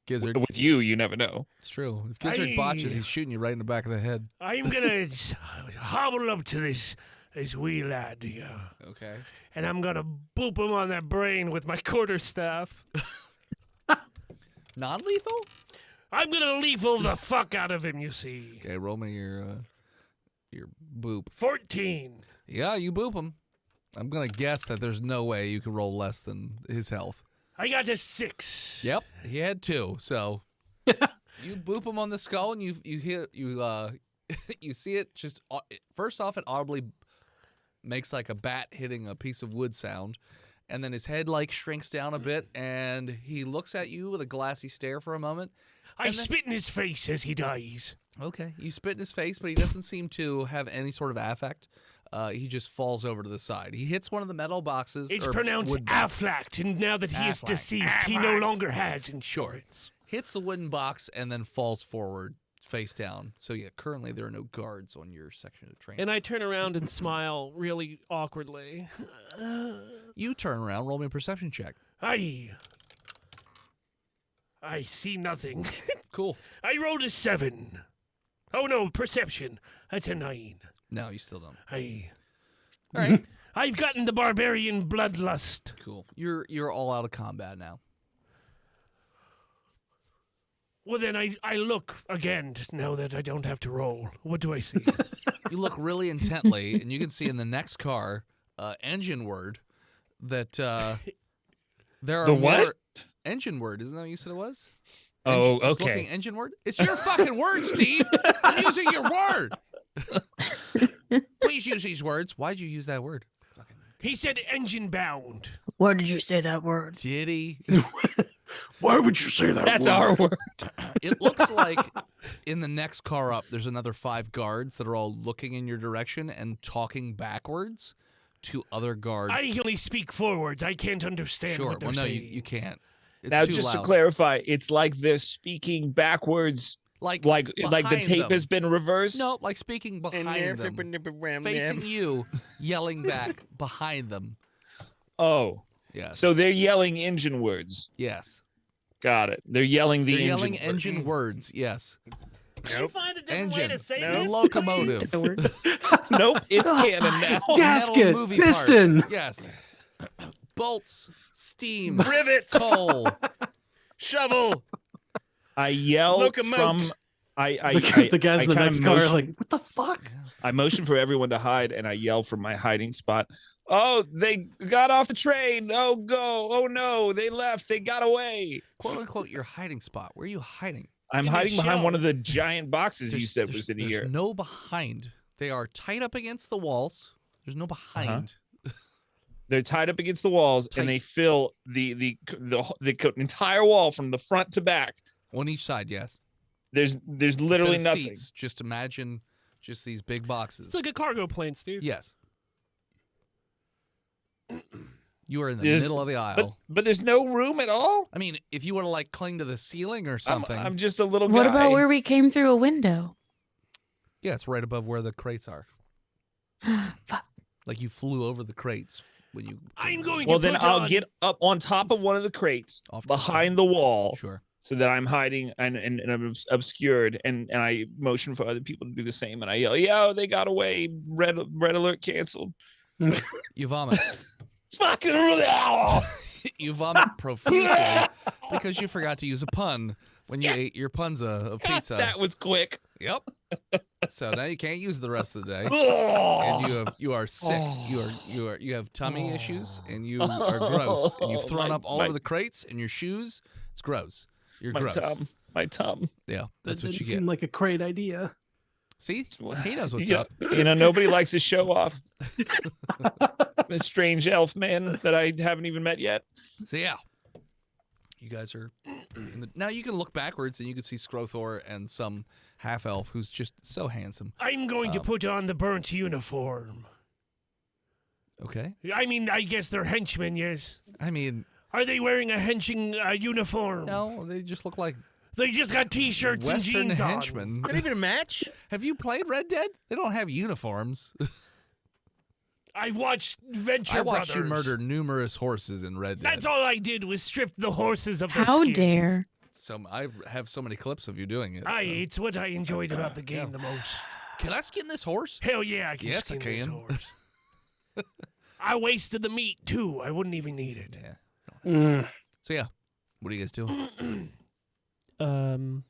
Gizzard. With you never know. It's true. If Gizzard botches, Aye. he's shooting you right in the back of the head. I'm gonna hobble up to this wee lad here, Okay. and I'm gonna boop him on that brain with my quarterstaff. Non-lethal. I'm gonna lethal the fuck out of him, you see. Okay, roll me your boop. 14. Yeah, you boop him. I'm gonna guess that there's no way you can roll less than his health. I got a 6. Yep, he had 2. So you boop him on the skull, and you hit you see it just first off, it audibly makes like a bat hitting a piece of wood sound, and then his head like shrinks down a bit, and he looks at you with a glassy stare for a moment. I And then- spit in his face as he dies. Okay, you spit in his face, but he doesn't seem to have any sort of affect. He just falls over to the side. He hits one of the metal boxes. It's or pronounced wood- Affleck, and now that he is Affleck. deceased, he no longer has insurance. hits the wooden box and then falls forward face down. So yeah, currently there are no guards on your section of the train. And I turn around and smile really awkwardly. You turn around, roll me a perception check. I see nothing. Cool. I rolled a 7. Oh no, perception. That's a 9. No, you still don't. All right. I've gotten the barbarian bloodlust. Cool. You're all out of combat now. Well, then I look again now that I don't have to roll. What do I see? You look really intently, and you can see in the next car, engine word, that there are The more what? engine word. Isn't that what you said it was? Oh, I was okay. looking, engine word. It's your fucking word, Steve. I'm using your word. Please use these words. Why'd you use that word? He said engine bound. Where did you say that word? Did he? Why would you say that? That's word? our word. It looks like in the next car up, there's another 5 guards that are all looking in your direction and talking backwards to other guards. I only speak forwards. I can't understand Sure. what they're Well, no, saying. you can't. It's Now, too just to loud. clarify, it's like they're speaking backwards, like the behind tape them. has been reversed. No, like speaking behind them, facing you, yelling back behind them. Oh, Yes. so they're yelling engine words. Yes. Got it. They're yelling the They're engine. yelling word. engine words. Yes. Can you find a different way Engine. to say No. this? Locomotive. Nope, it's canon now. Gasket, Metal movie part. piston. Yes. Bolts. Steam. Rivets, Coal. shovel. I yell Locomote. from. I The guys in the kinda next car are motion- like, what the fuck? I motion for everyone to hide, and I yell from my hiding spot. Oh, they got off the train. Oh, go. Oh, no, they left. They got away. "Quote unquote" your hiding spot. Where are you hiding? I'm In the hiding behind one shell. of the giant boxes you said was in there's here. no behind. They are tight up against the walls. There's no behind. They're tied up against the walls, Tight. and they fill the entire wall from the front to back. On each side, yes. There's Instead literally of nothing. Seats, just imagine just these big boxes. It's like a cargo plane, Steve. Yes. You are in the There's- middle of the aisle. But there's no room at all. I mean, if you want to like cling to the ceiling or something, I'm just a little What guy. about where we came through a window? yeah, it's right above where the crates are. Fuck. Like you flew over the crates when you. I'm going Well, to then put I'll on- get up on top of one of the crates Off to the behind side. the wall Sure. so that I'm hiding and I'm obscured and I motion for other people to do the same and I yell, "Yo, they got away. Red alert canceled." You vomit. Fucking hell. You vomit profusely because you forgot to use a pun when you ate your punza of pizza. That was quick. Yep. So now you can't use it the rest of the day. And you are sick. You have tummy issues and you are gross. And you've thrown up all over the crates and your shoes. It's gross. You're my gross. My tum. Yeah, that's That what you didn't get. seem like a great idea. See, he knows what's Yeah, up. nobody likes to show off. A strange elf man that I haven't even met yet. So yeah, you guys are. Now you can look backwards and you can see Skrothor and some half elf who's just so handsome. I'm going to put on the burnt uniform. Okay. I mean, I guess they're henchmen, yes. I mean, Are they wearing a henching uniform? no, they just look like They just got T-shirts and Western jeans on. henchmen. Not even a match. Have you played Red Dead? They don't have uniforms. I've watched Venture I watched you Brothers. murder numerous horses in Red Dead. That's all I did was strip the horses of their How skins. dare? I have so many clips of you doing it. so. It's what I enjoyed about the game the most. Can I skin this horse? Hell yeah, I can Yes, I skin this can. horse. I wasted the meat too. I wouldn't even need it. Yeah. Mm. So yeah, what do you guys do? I'm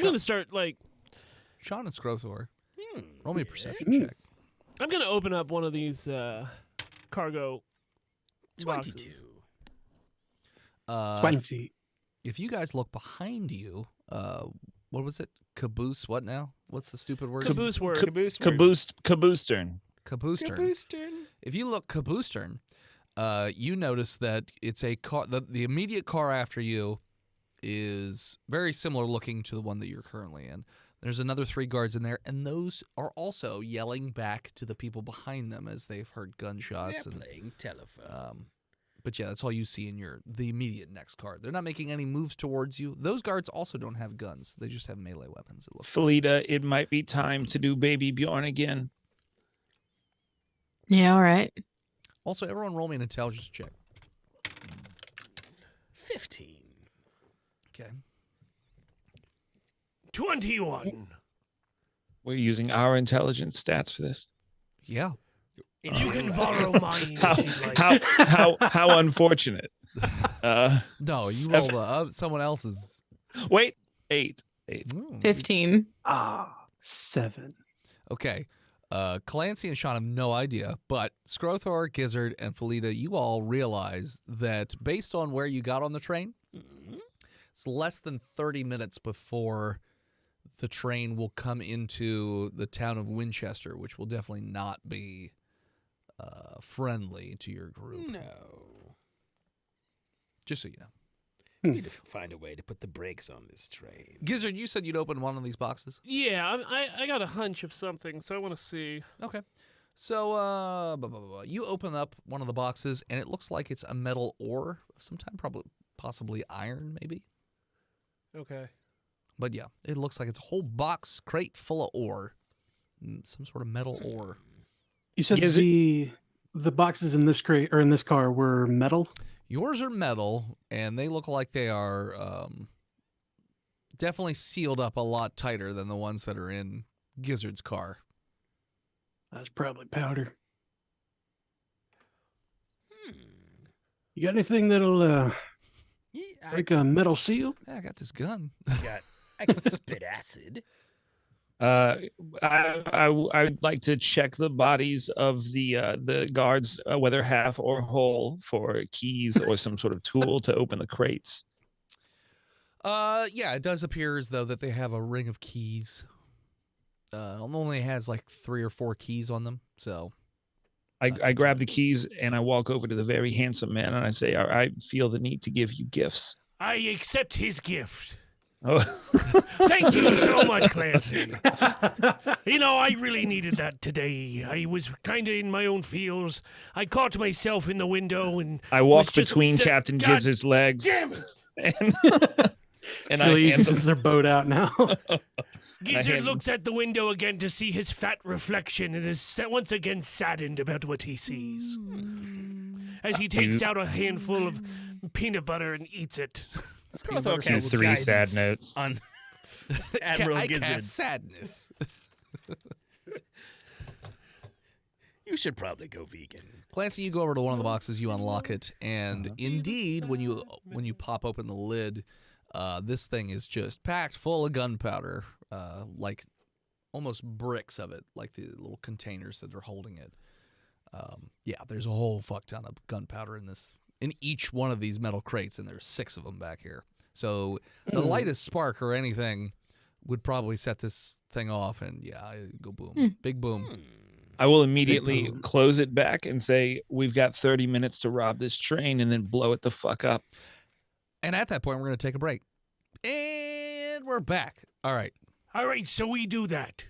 gonna start like Sean and Skrothor, roll me a perception Yes. check. I'm gonna open up one of these cargo 22. boxes. 20. If you guys look behind you, what was it? Caboose? What now? What's the stupid word? Caboose word. Caboostern. Caboostern. If you look Caboostern, you notice that it's a car. The immediate car after you is very similar looking to the one that you're currently in. There's another 3 guards in there, and those are also yelling back to the people behind them as they've heard gunshots. They're And playing telephone. but yeah, that's all you see in the immediate next car. They're not making any moves towards you. Those guards also don't have guns. They just have melee weapons. It looks. Felita, it might be time to do Baby Bjorn again. Yeah, all right. Also, everyone roll me an intelligence check. 15. Okay. 21. We're using our intelligence stats for this. Yeah. You can borrow mine How if you'd like. how unfortunate. No, you Seven. rolled someone else's. Wait, 8. Ooh. 15. 7. Okay. Clancy and Sean have no idea, but Skrothor, Gizzard, and Felita, you all realize that based on where you got on the train, it's less than 30 minutes before the train will come into the town of Winchester, which will definitely not be friendly to your group. No. Just so you know. We need to find a way to put the brakes on this train. Gizzard, you said you'd open one of these boxes. Yeah, I got a hunch of something, so I want to see. Okay. So, you open up one of the boxes, and it looks like it's a metal ore of some type, probably, possibly iron, maybe. Okay. But yeah, it looks like it's a whole box crate full of ore, some sort of metal ore. You said Is the boxes in this crate or in this car were metal? Yours are metal, and they look like they are definitely sealed up a lot tighter than the ones that are in Gizzard's car. That's probably powder. You got anything that'll break a metal seal? Hey, I got this gun. I can spit acid. I'd like to check the bodies of the guards, whether half or whole, for keys or some sort of tool to open the crates. Yeah, it does appear as though that they have a ring of keys. It only has like 3 or 4 keys on them, so. I grab the keys and I walk over to the very handsome man and I say, I feel the need to give you gifts. I accept his gift. Oh. Thank you so much, Clancy. You know, I really needed that today. I was kind of in my own feels. I caught myself in the window and I walk was just between upset. Captain God Gizzard's legs. damn it! And It's really easy hand since them. they're bowed out now. Gizzard hand- looks at the window again to see his fat reflection and is once again saddened about what he sees. As he takes out a handful of peanut butter and eats it. Skrothor Cue casts 3 sad guidance notes. on Admiral I Gizzard. cast sadness. You should probably go vegan. Clancy, you go over to one of the boxes, you unlock it, and indeed, when you pop open the lid, this thing is just packed full of gunpowder, like almost bricks of it, like the little containers that are holding it. Yeah, there's a whole fuck ton of gunpowder in each one of these metal crates, and there's 6 of them back here. So the lightest spark or anything would probably set this thing off, and yeah, go boom, big boom. I will immediately close it back and say, we've got 30 minutes to rob this train and then blow it the fuck up. And at that point, we're going to take a break. And we're back. All right. All right, so we do that.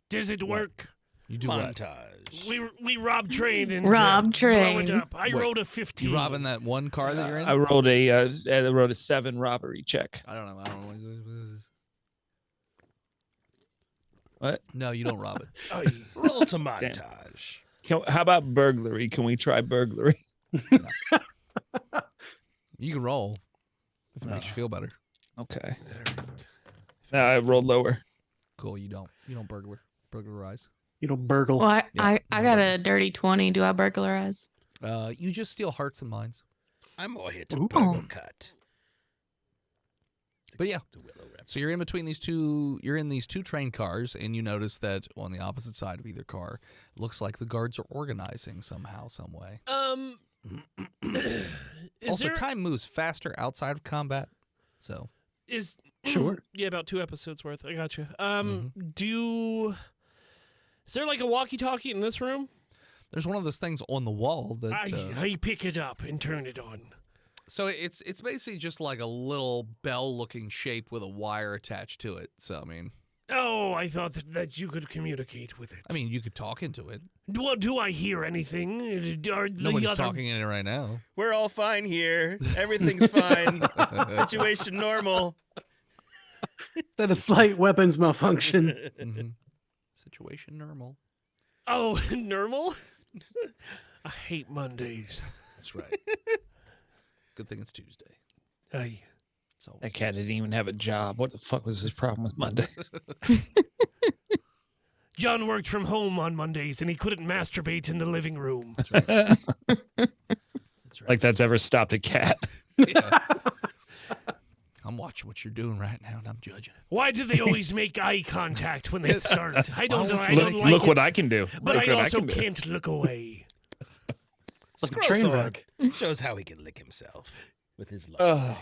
Does it work? You do what? Montage. We rob train and Rob blow it train. up. I Wait, rolled a 15. You robbing that one car that you're in? I rolled a 7 robbery check. I don't know. What is this? What? No, you don't rob it. Aye. Roll to montage. How about burglary? Can we try burglary? You can roll if it makes you feel better. Okay. No, I rolled lower. Cool. You don't burglarize. You know, burgle. Well, I, Yeah, I, you I know got a dirty 20. Do I burglarize? You just steal hearts and minds. I'm more here to Ooh. burgle cut. But yeah. The Willow Rep. So you're in between these two. You're in these 2 train cars, and you notice that on the opposite side of either car, it looks like the guards are organizing somehow, some way. Is Also, there time moves faster outside of combat. So is Sure. Yeah, about 2 episodes worth. I got you. Is there like a walkie-talkie in this room? there's one of those things on the wall that. I pick it up and turn it on. So it's basically just like a little bell-looking shape with a wire attached to it. So I mean, Oh, I thought that you could communicate with it. you could talk into it. Do I hear anything? Are the Nobody's other... talking in it right now. We're all fine here. Everything's fine. Situation normal. Is that a slight weapons malfunction? Mm-hmm. Situation normal. Oh, normal? I hate Mondays. That's right. Good thing it's Tuesday. Aye. So That cat didn't even have a job. What the fuck was his problem with Mondays? John worked from home on Mondays, and he couldn't masturbate in the living room. that's right. That's right. Like that's ever stopped a cat. Yeah. I'm watching what you're doing right now, and I'm judging. Why do they always make eye contact when they start? I don't know. I Look, don't like look it, what I can do. but Look I what also can do. can't look away. Like a train Skrothor wreck. shows how he can lick himself with his left Ugh. leg.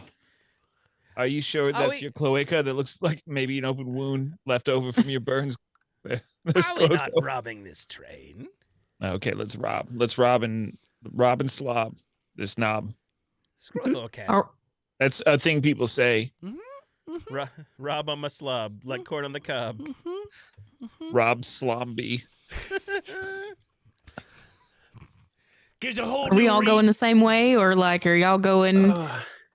Are you sure that's we- your cloaca that looks like maybe an open wound left over from your burns? There's Are we not Skrothor. robbing this train? Okay, let's rob. Let's rob and slob this knob. Skrothor cast. Are, That's a thing people say. Rob on my slob, like corn on the cob. Rob Slomby. There's a whole are we new all going the same way, or like are y'all going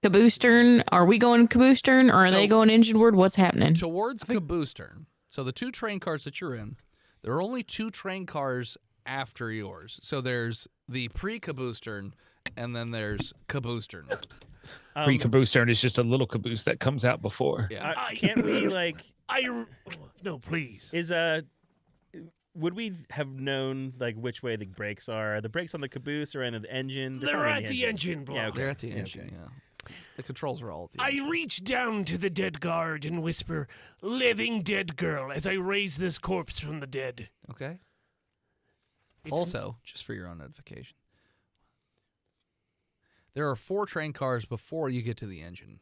caboose turn? Are we going caboose turn, or are they So- going engine ward? What's happening? Towards Caboose turn. So the 2 train cars that you're in, there are only 2 train cars after yours. So there's the pre-Caboose turn, and then there's Caboose turn. Pre caboose turn is just a little caboose that comes out before. Yeah. Can't we like? No, please. Is would we have known like which way the brakes are? Are the brakes on the caboose or on the engine? They're probably at the engine block. Yeah, okay. They're at the Yeah, engine, okay. yeah. The controls are all at the I engine. reach down to the dead guard and whisper, "Living dead girl," as I raise this corpse from the dead. Okay. It's- Also, just for your own notification, there are 4 train cars before you get to the engine.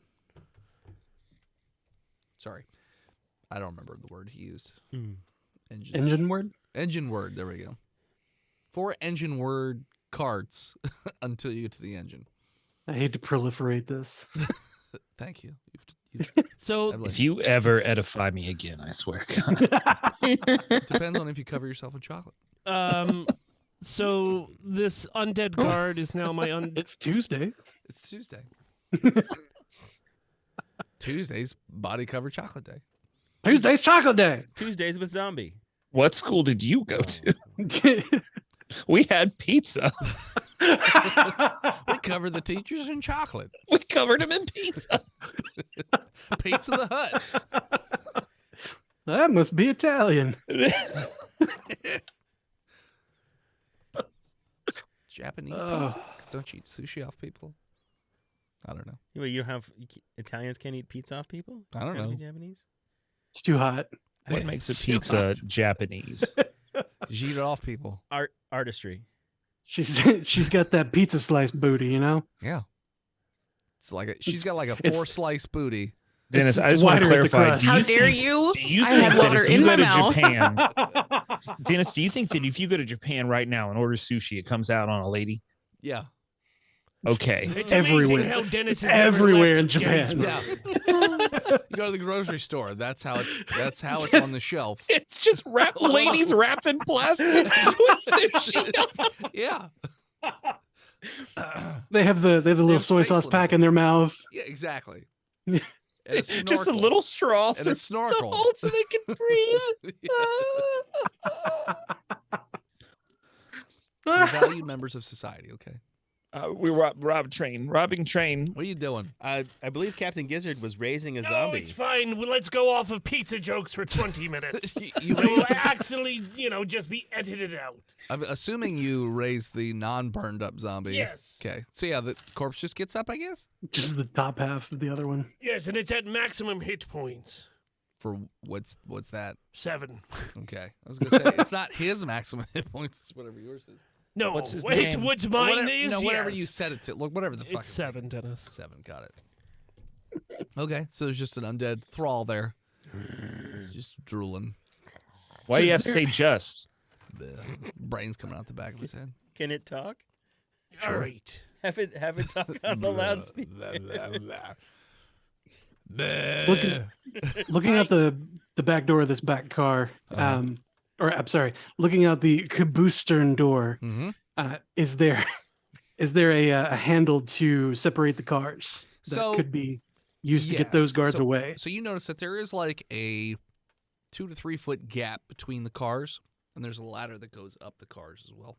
Sorry. I don't remember the word he used. Engine word? Engine word. There we go. 4 engine word carts until you get to the engine. I hate to proliferate this. Thank you. So I blame If you ever edify me again, I swear to God. It depends on if you cover yourself with chocolate. so this undead guard is now my It's Tuesday. It's Tuesday. Tuesday's body cover chocolate day. Tuesday's chocolate day. Tuesdays with zombie. What school did you go to? We had pizza. We covered the teachers in chocolate. We covered them in pizza. Pizza the Hut. That must be Italian. Japanese pizza? 'Cause don't you eat sushi off people? I don't know. Wait, you don't have Italians can't eat pizza off people? I don't It's gotta be know. Japanese. It's too hot. What makes a It's too pizza hot. Japanese? Did you eat it off people? Artistry. She's got that pizza slice booty, you know. Yeah. It's like she's got like a It's- 4-slice booty. Dennis, It's I just want to wider at the clarify. crust. Do How you dare think, you? do you I think had that water if in you my go to mouth. Japan, Dennis, do you think that if you go to Japan right now and order sushi, it comes out on a lady? Yeah. Okay. It's Everywhere. amazing how Dennis It's has never everywhere left in Japan. Gettysburg. Yeah. You go to the grocery store. That's how it's on the shelf. It's just ladies wrapped in plastic with sushi. Yeah. They have the little have soy space sauce pack in their mouth. Yeah, exactly. And a Just a snorkel. little straw And through a snorkel. the hole so they can breathe. We're valued members of society, okay? We robbing train. What are you doing? I believe Captain Gizzard was raising a No, zombie. it's fine. Well, let's go off of pizza jokes for 20 minutes. You It will raised actually, just be edited out. I'm assuming you raised the non-burned up zombie. Yes. Okay. So yeah, the corpse just gets up, I guess? Just the top half of the other one. Yes, and it's at maximum hit points. For what's that? 7. Okay. I was gonna say it's not his maximum hit points, it's whatever yours is. No, What's his wait, name? what's mine whatever, is? no, whatever yes. you set it to. Look, whatever the fuck. it's 7, Dennis. 7, got it. Okay, so there's just an undead thrall there. Just drooling. Why do you have to say just? The brains coming out the back of his head. Can it talk? All right. Have it talk on the loudspeaker. Looking out the back door of this back car, or I'm sorry, looking out the caboose stern door, Mm-hmm. is there a handle to separate the cars that So, could be used to get those yes, guards so- away? So you notice that there is like a 2 to 3 foot gap between the cars, and there's a ladder that goes up the cars as well.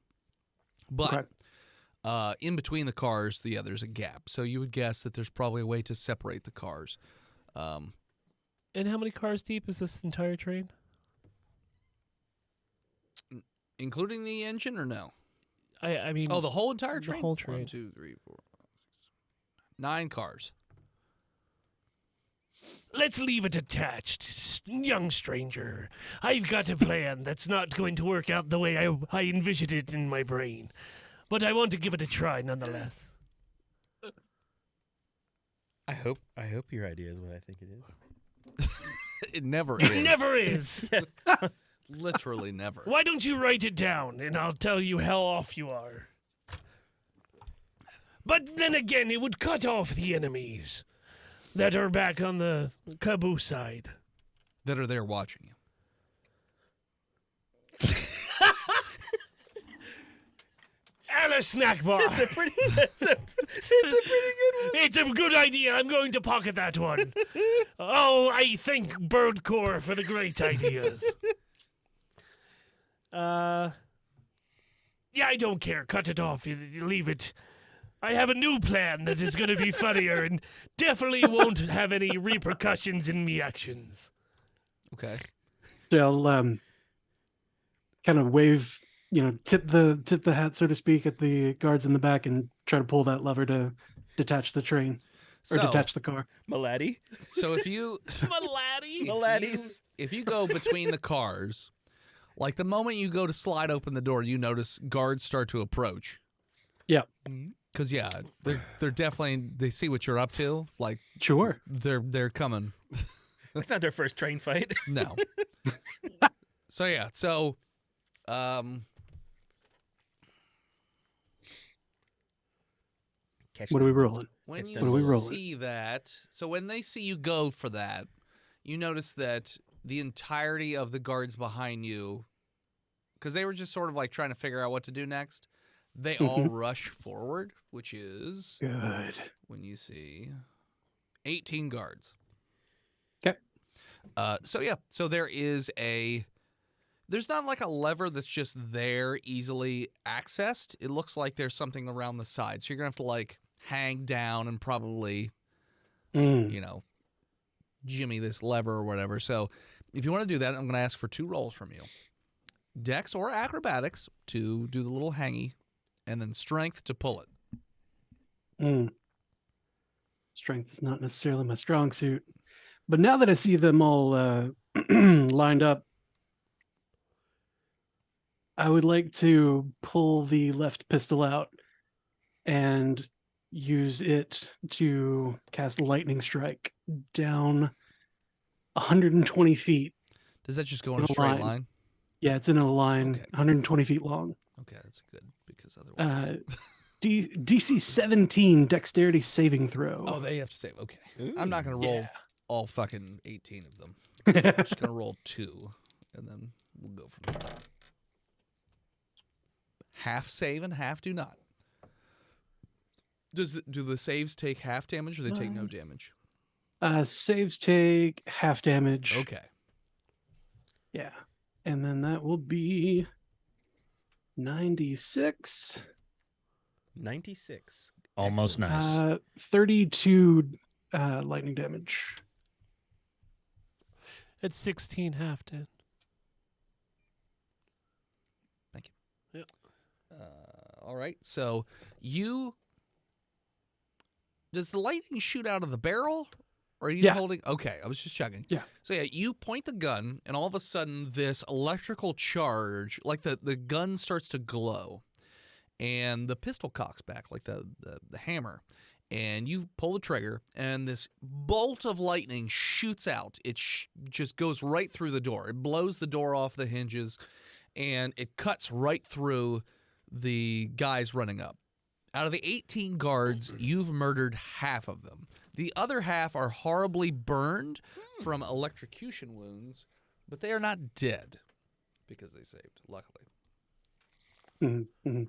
But in between the cars, there's a gap. So you would guess that there's probably a way to separate the cars. And how many cars deep is this entire train? Including the engine or no? I mean, Oh, the whole entire the train? whole 1, train. 2, 3, 4, 5, 6, 9 cars. Let's leave it attached, young stranger. I've got a plan that's not going to work out the way I envisioned it in my brain, but I want to give it a try nonetheless. I hope your idea is what I think it is. It never It is. never is. Literally never. Why don't you write it down, and I'll tell you how off you are. But then again, it would cut off the enemies that are back on the caboose side. That are there watching you. And a snack bar. It's a pretty good one. It's a good idea. I'm going to pocket that one. Oh, I thank Birdcore for the great ideas. Yeah, I don't care. Cut it off. You leave it. I have a new plan that is going to be funnier and definitely won't have any repercussions in me actions. Okay. They'll kind of wave, tip the hat, so to speak, at the guards in the back and try to pull that lever to detach the train or So, detach the car. Malady. so if you My laddie. if you go between the cars, like the moment you go to slide open the door, you notice guards start to approach. Yeah. Because they're definitely, they see what you're up to. Like Sure. they're coming. That's not their first train fight. No. So Catch What are we them. rolling? When Catch you them What are we rolling? see that, so when they see you go for that, you notice that the entirety of the guards behind you, because they were just sort of like trying to figure out what to do next, they all rush forward, which is Good. when you see 18 guards. 'Kay. So there's not like a lever that's just there easily accessed. It looks like there's something around the side. So you're going to have to like hang down and probably, jimmy this lever or whatever. So if you want to do that, I'm going to ask for 2 rolls from you. Dex or acrobatics to do the little hangy, and then strength to pull it. Strength is not necessarily my strong suit. But now that I see them all lined up, I would like to pull the left pistol out and use it to cast Lightning Strike down 120 feet. Does that just go in In a a straight line. line? Yeah, it's in a line, Okay. 120 feet long. Okay, that's good because otherwise. DC 17 Dexterity saving throw. Oh, they have to save. Okay. I'm not going to roll yeah. all fucking 18 of them. I'm just going to roll 2, and then we'll go from there. Half save and half do not. Do the saves take half damage or they take no damage? Saves take half damage. Okay. Yeah. And then that will be 96. 96. Almost nice. 32 lightning damage. It's 16 half dead. Thank you. Yep. All right. So does the lightning shoot out of the barrel? Or are you Yeah. holding? Okay, I was just checking. Yeah. So yeah, you point the gun, and all of a sudden, this electrical charge, like the gun starts to glow, and the pistol cocks back, like the hammer, and you pull the trigger, and this bolt of lightning shoots out. It just goes right through the door. It blows the door off the hinges, and it cuts right through the guys running up. Out of the 18 guards, you've murdered half of them. The other half are horribly burned from electrocution wounds, but they are not dead because they saved, luckily. Mm-hmm.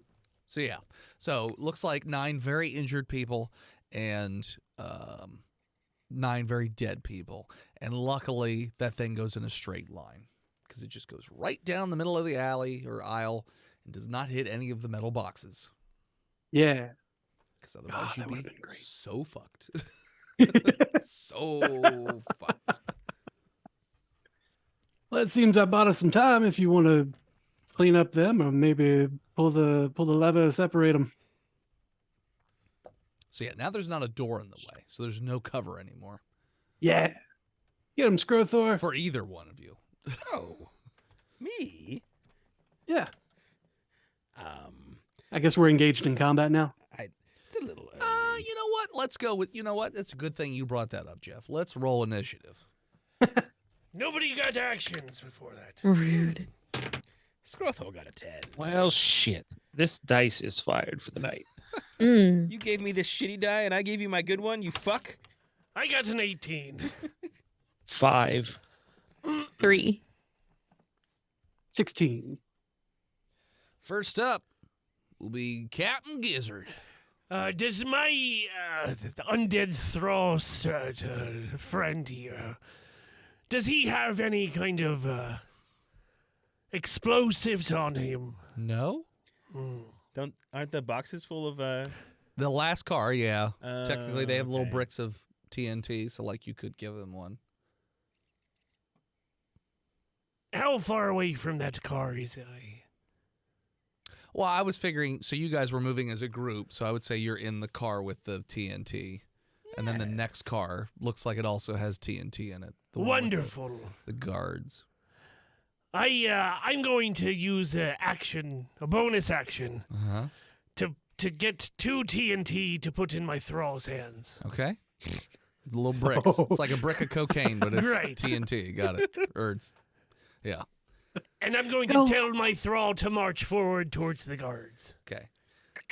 So yeah. So looks like 9 very injured people and 9 very dead people. And luckily that thing goes in a straight line because it just goes right down the middle of the alley or aisle and does not hit any of the metal boxes. Yeah. Because otherwise that you'd would've be been great. so fucked. So fucked. Well, it seems I bought us some time if you want to clean up them or maybe pull the lever to separate them. So yeah, now there's not a door in the way, so there's no cover anymore Yeah. Get him, Skrothor. for either one of you. Oh, me? Yeah. Um, I guess we're engaged in combat now. it's a little early. You know what? Let's go with, you know what? It's a good thing you brought that up, Jeff. Let's roll initiative. Nobody got actions before that. Rude. Skrothor got a 10. Well, shit. This dice is fired for the night. Mm. You gave me this shitty die, and I gave you my good one. You fuck. I got an 18. 5. 3. 16. First up will be Captain Gizzard. Does my undead Thrall friend here, does he have any kind of explosives on him? No? Aren't the boxes full of The last car, yeah. Technically, they have little okay. bricks of TNT, so like you could give them one. How far away from that car is I? Well, I was figuring, so you guys were moving as a group, so I would say you're in the car with the TNT. And then the next car looks like it also has TNT in it. The one with Wonderful. The guards. I'm going to use a bonus action, Uh-huh. to get 2 TNT to put in my Thrall's hands. Okay. It's little bricks. It's like a brick of cocaine, but it's Right. TNT. Got it. Or it's, yeah. And I'm going to tell my Thrall to march forward towards the guards. Okay.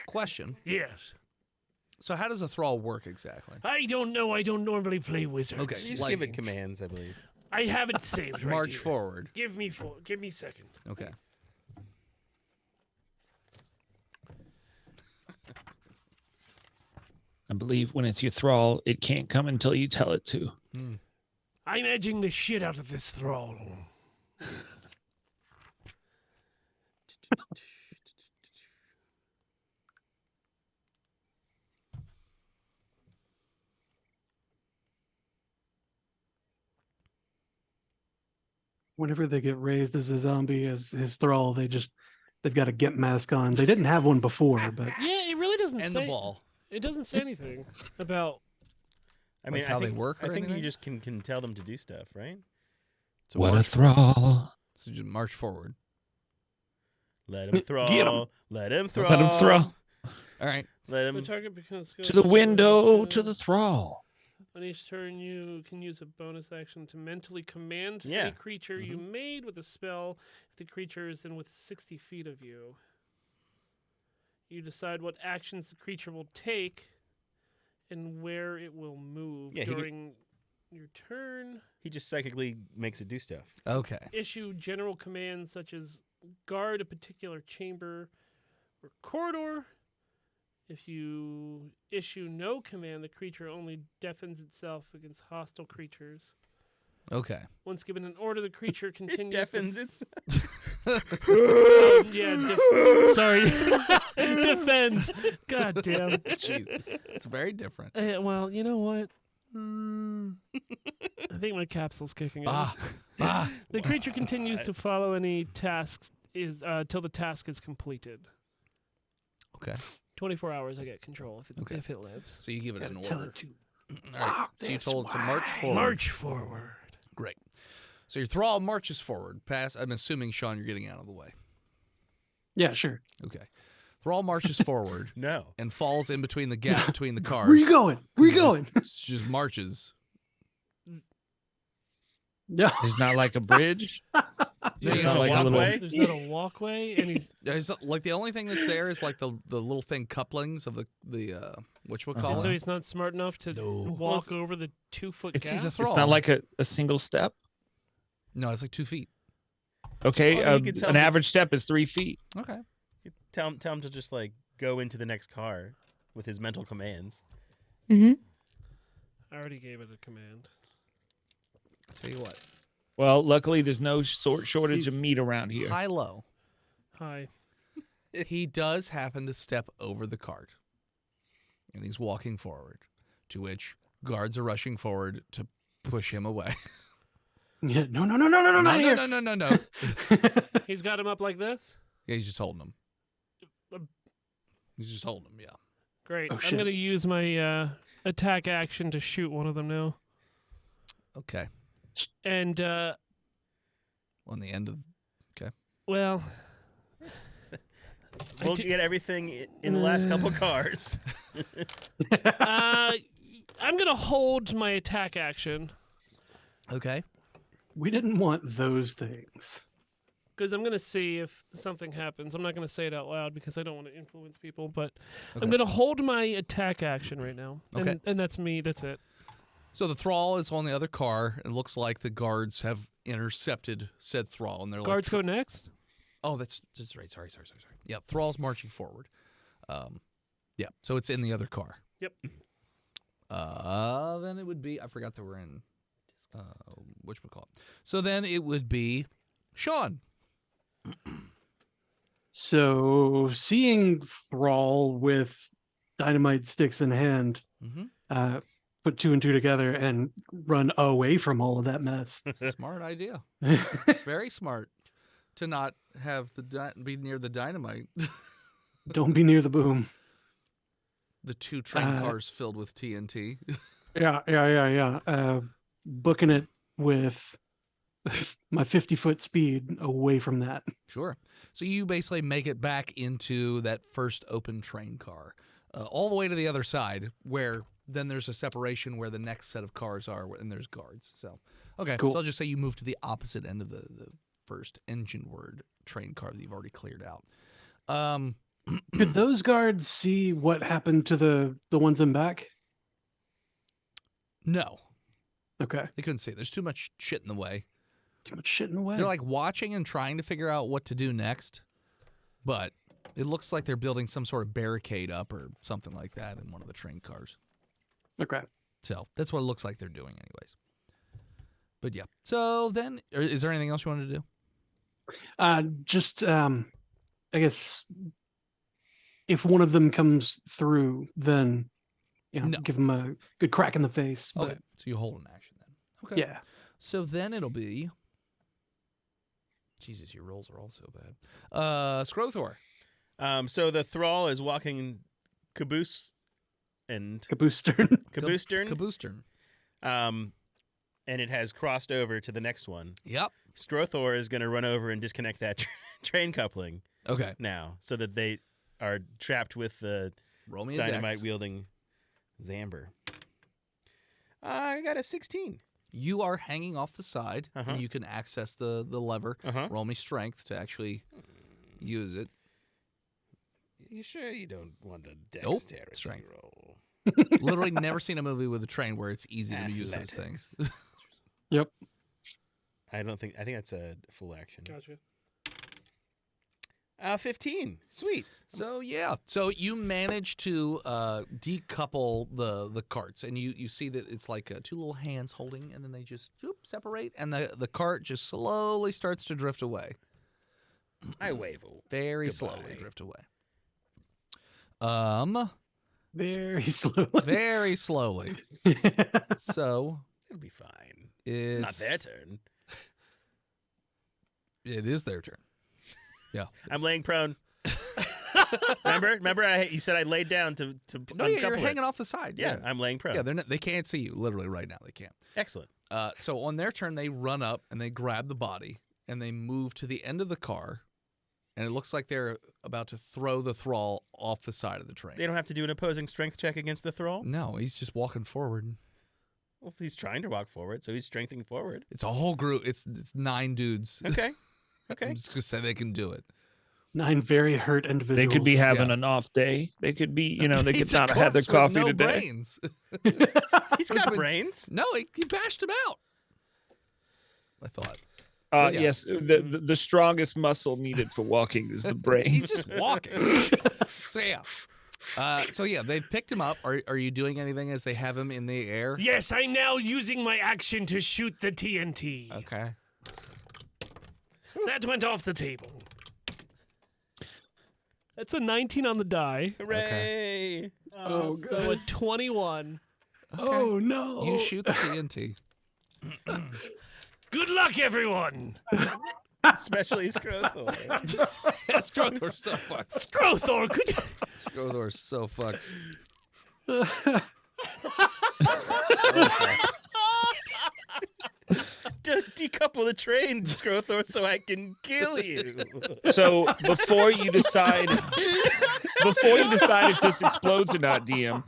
Question. Yes. So how does a thrall work exactly? I don't know. I don't normally play wizards. Okay. You just Like- give it commands, I believe. I have it saved right March here. forward. Give me a second. Okay. I believe when it's your thrall, it can't come until you tell it to. I'm edging the shit out of this thrall. Whenever they get raised as a zombie, as his thrall, they've got a Gimp mask on. They didn't have one before, but Yeah, it really doesn't And say. the ball. It doesn't say anything about. I Like mean, how I they think, work I or think you anything? just can tell them to do stuff, right? So What a march forward. thrall. So just march forward. Let him throw. Get 'em. Let him throw. Let him throw. All right. Let The him. target becomes To the window, to the thrall. On each turn, you can use a bonus action to mentally command Yeah. any creature you made with a spell if the creature is in within 60 feet of you. You decide what actions the creature will take and where it will move Yeah, he could- during your turn. He just psychically makes it do stuff. Okay. Issue general commands such as guard a particular chamber or corridor. If you issue no command, the creature only defends itself against hostile creatures. Okay. Once given an order, the creature It continues deafens to... its. Sorry. Defends. God damn. Jesus. It's very different. Well, you know what? I think my capsule's kicking in. Ah. The creature continues to follow any tasks till the task is completed. Okay. 24 hours, I get control if it lives. So you give it an gotta tell order. it to All right. So you told it to march forward. March forward. Great. So your thrall marches forward. I'm assuming, Sean, you're getting out of the way. Yeah, sure. Okay. Thrall marches forward No. and falls in between the gap between the cars. Where you going? Where you going? Just marches. No. It's not like a bridge. Yeah, There's not no like a little- walkway? There's not a walkway, and he's It's like the only thing that's there is like the little thing couplings of the whatchamacallit. so he's not smart enough to No. walk over the 2-foot It's, gap. a thrall. it's not like a single step. No, it's like 2 feet. Okay, Well, you could tell an me- average step is 3 feet. Okay. Tell him to just like go into the next car with his mental commands. Mm-hmm. I already gave it a command. I'll tell you what. Well, luckily there's no shortage of meat around here. High low. Hi. He does happen to step over the cart. And he's walking forward, to which guards are rushing forward to push him away. Yeah. No, not here. No. He's got him up like this? Yeah, he's just holding him. He's just holding him, yeah. Great. Oh, I'm shit. going to use my attack action to shoot one of them now. Okay. And, On the end of well... We'll get everything in the last couple cars. I'm going to hold my attack action. Okay. We didn't want those things. Because I'm going to see if something happens. I'm not going to say it out loud because I don't want to influence people, but Okay. I'm going to hold my attack action right now. Okay. And that's me. That's it. So the thrall is on the other car. It looks like the guards have intercepted said thrall, and they're Guards like, go next? "Oh, that's right. Sorry. Yeah, thrall's marching forward. Yeah. So it's in the other car. Yep. Then it would be. I forgot that we're in. Whatchamacallit. So then it would be Sean. So seeing Thrall with dynamite sticks in hand, Mm-hmm. put 2 and 2 together and run away from all of that mess. Smart idea. Very smart. To not have be near the dynamite. Don't be near the boom. The 2 train cars filled with TNT. Yeah. Booking it with my 50-foot speed away from that. Sure. So you basically make it back into that first open train car, all the way to the other side, where then there's a separation where the next set of cars are, and there's guards. So, okay. Cool. So I'll just say you move to the opposite end of the first engine word train car that you've already cleared out. Could those guards see what happened to the ones in back? No, Okay. they couldn't see. There's too much shit in the way. Too much shit in the way. They're like watching and trying to figure out what to do next, but it looks like they're building some sort of barricade up or something like that in one of the train cars. Okay. So that's what it looks like they're doing, anyways. But yeah. So then, is there anything else you wanted to do? Just I guess if one of them comes through, then No. give them a good crack in the face. But Okay. So you hold an action then. Okay. yeah. So then it'll be. Jesus, your rolls are all so bad. Skrothor. So the thrall is walking caboose and Caboostern. caboostern. Caboostern. And it has crossed over to the next one. Yep. Skrothor is going to run over and disconnect that train coupling Okay. now, so that they are trapped with the Roll me a dex. dynamite wielding Zamber. I got a 16. You are hanging off the side, Uh-huh. and you can access the lever. Uh-huh. Roll me strength to actually use it. You sure you don't want a Nope. dexterity Strength. roll? Literally never seen a movie with a train where it's easy to use those things. Yep. I think that's a full action. Gotcha. 15. Sweet. So yeah, so you manage to decouple the carts, and you see that it's like two little hands holding, and then they just separate, and the cart just slowly starts to drift away. I wave. Very Goodbye. slowly drift away. Very slowly. Very slowly. So It'll be fine. it's It's not their turn. It is their turn. Yeah, I'm laying prone. Remember, you said I laid down to No, yeah, you're uncouple it. hanging off the side. Yeah, I'm laying prone. Yeah, they can't see you literally right now. They can't. Excellent. So on their turn, they run up and they grab the body and they move to the end of the car, and it looks like they're about to throw the thrall off the side of the train. They don't have to do an opposing strength check against the thrall. No, he's just walking forward. Well, he's trying to walk forward, so he's strengthening forward. It's a whole group. It's 9 dudes. Okay. Okay. I'm just gonna say they can do it. 9 very hurt individuals. They could be having Yeah. an off day. They could be, they He's could a not have had their corpse with coffee no today. brains. He's Which got would- brains. No, he bashed him out. I thought. Yeah. Yes, the strongest muscle needed for walking is the brain. He's just walking. So yeah, they picked him up. Are you doing anything as they have him in the air? Yes, I'm now using my action to shoot the TNT. Okay. That went off the table. That's a 19 on the die. Hooray! Oh, So a 21. Oh no. You shoot the TNT. Good luck, everyone. Especially Skrothor. Skrothor's so fucked. Skrothor, could you... Skrothor's so fucked. Decouple the train, Skrothor, so I can kill you. So before you decide if this explodes or not, DM,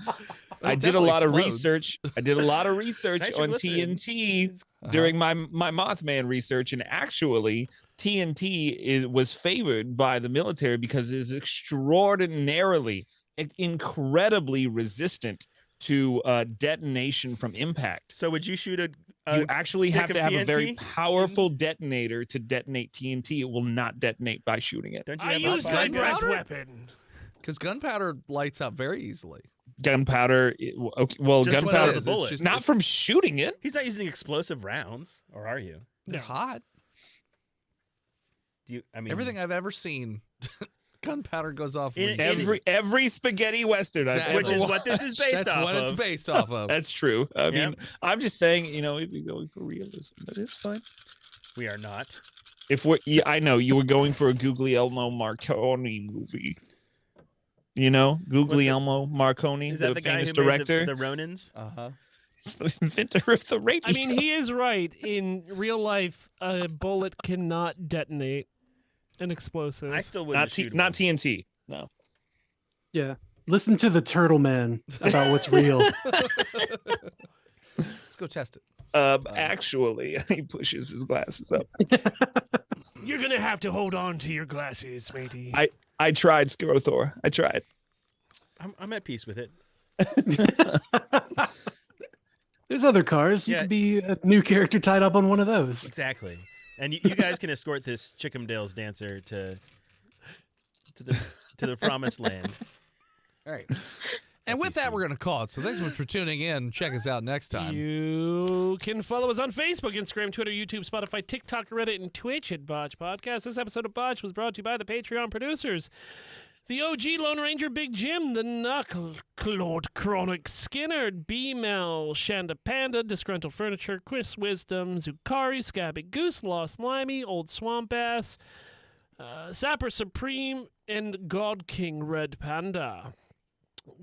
I did a definitely lot of explodes. research. I did a lot of research on Nitroglycerin. TNT during my Mothman research, and actually TNT was favored by the military because it is extraordinarily, incredibly resistant to detonation from impact. So would you shoot a You actually stick have of to have a very TNT? powerful detonator to detonate TNT. It will not detonate by shooting it. Don't you I have used hot my fire? breath gunpowder? weapon. Because gunpowder lights up very easily. Gunpowder. Okay, well, Just What it gunpowder. is, the bullet. it's just- Not it's- from shooting it. He's not using explosive rounds, or are you? They're hot. Do you? I mean, Everything I've ever seen, gunpowder goes off. In- really- Every spaghetti western I've Exactly. which ever is watched. what this is based That's off what of. it's based off of. That's true. I Yep. mean, I'm just saying, if you're going for realism, that is fine. We are not. I know you were going for a Guglielmo Marconi movie. Guglielmo Marconi, Is that the guy famous who director. made the Ronins? Uh-huh. It's the inventor of the radio. I mean, he is right. In real life, a bullet cannot detonate an explosive. I still wouldn't shoot one. not TNT. No. Yeah. Listen to the Turtle Man about what's real. Let's go test it. Actually, he pushes his glasses up. You're gonna have to hold on to your glasses, matey. I tried, Skrothor. I tried. I'm at peace with it. There's other cars. You Yeah. could be a new character tied up on one of those. Exactly. And you guys can escort this Chick'em-Dale's dancer to the promised land. All right. And with that, we're going to call it. So thanks so much for tuning in. Check us out next time. You can follow us on Facebook, Instagram, Twitter, YouTube, Spotify, TikTok, Reddit, and Twitch at Botched Podcast. This episode of Botched was brought to you by the Patreon producers. The OG Lone Ranger Big Jim, the Knuckle-Clawed Chronic Skinner, B-Mel, Shanda Panda, Disgruntled Furniture, Chris Wisdom, Zukari, Scabby Goose, Lost Limey, Old Swamp Ass, Sapper Supreme, and God King Red Panda.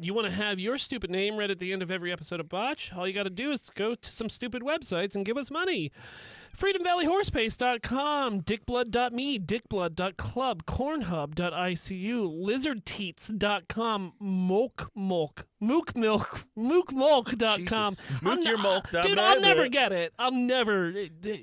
You want to have your stupid name read at the end of every episode of Botch? All you got to do is go to some stupid websites and give us money. FreedomValleyHorsepace.com, Dickblood.me, Dickblood.club, Cornhub.icu, LizardTeats.com, Mookmilk.com. Mook your milk, Dude, I'll never get it. I'll never.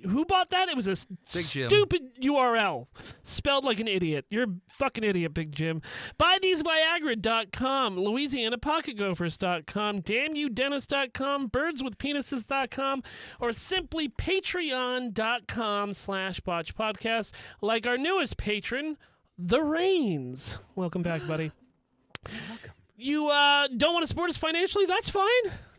Who bought that? It was a Jim. stupid URL. Spelled like an idiot. You're a fucking idiot, Big Jim. BuyTheseViagra.com, LouisianaPocketGophers.com, DamnYouDentist.com, BirdsWithPenises.com, or simply Patreon.com/BotchPodcast, like our newest patron, The Reigns. Welcome back, buddy. Welcome. You don't want to support us financially? That's fine.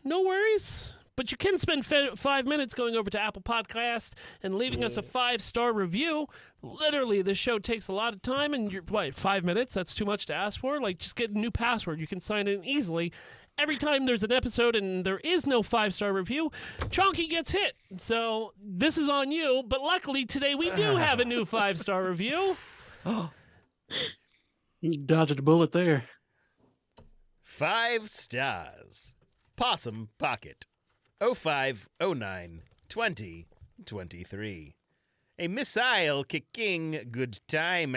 No worries. But you can spend 5 minutes going over to Apple Podcast and leaving us a 5-star review. Literally, this show takes a lot of time, and you're, 5 minutes? That's too much to ask for? Like, just get a new password. You can sign in easily. Every time there's an episode and there is no 5-star review, Chonky gets hit. So this is on you. But luckily, today we do have a new 5-star review. You dodged a bullet there. 5 stars. Possum Pocket. 0509 2023. A missile kicking good time! !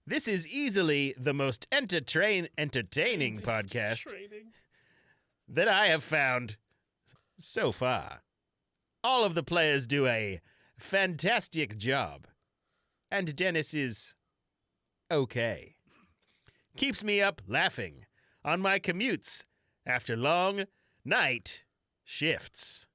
This is easily the most entertaining podcast that I have found so far. All of the players do a fantastic job. And Dennis is okay. Keeps me up laughing on my commutes after long night shifts.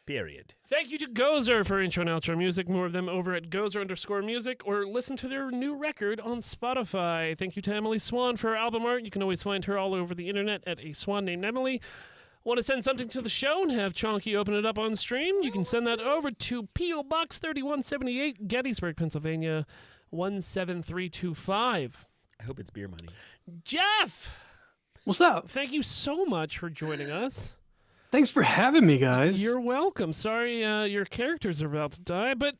Period. Thank you to Gozer for intro and outro music. More of them over at Gozer_music, or listen to their new record on Spotify. Thank you to Emily Swan for her album art. You can always find her all over the internet at a swan named Emily. Want to send something to the show and have Chonky open it up on stream? You can send that over to P.O. Box 3178, Gettysburg, Pennsylvania, 17325. I hope it's beer money. Jeff! What's up? Thank you so much for joining us. Thanks for having me, guys. You're welcome. Sorry your characters are about to die, but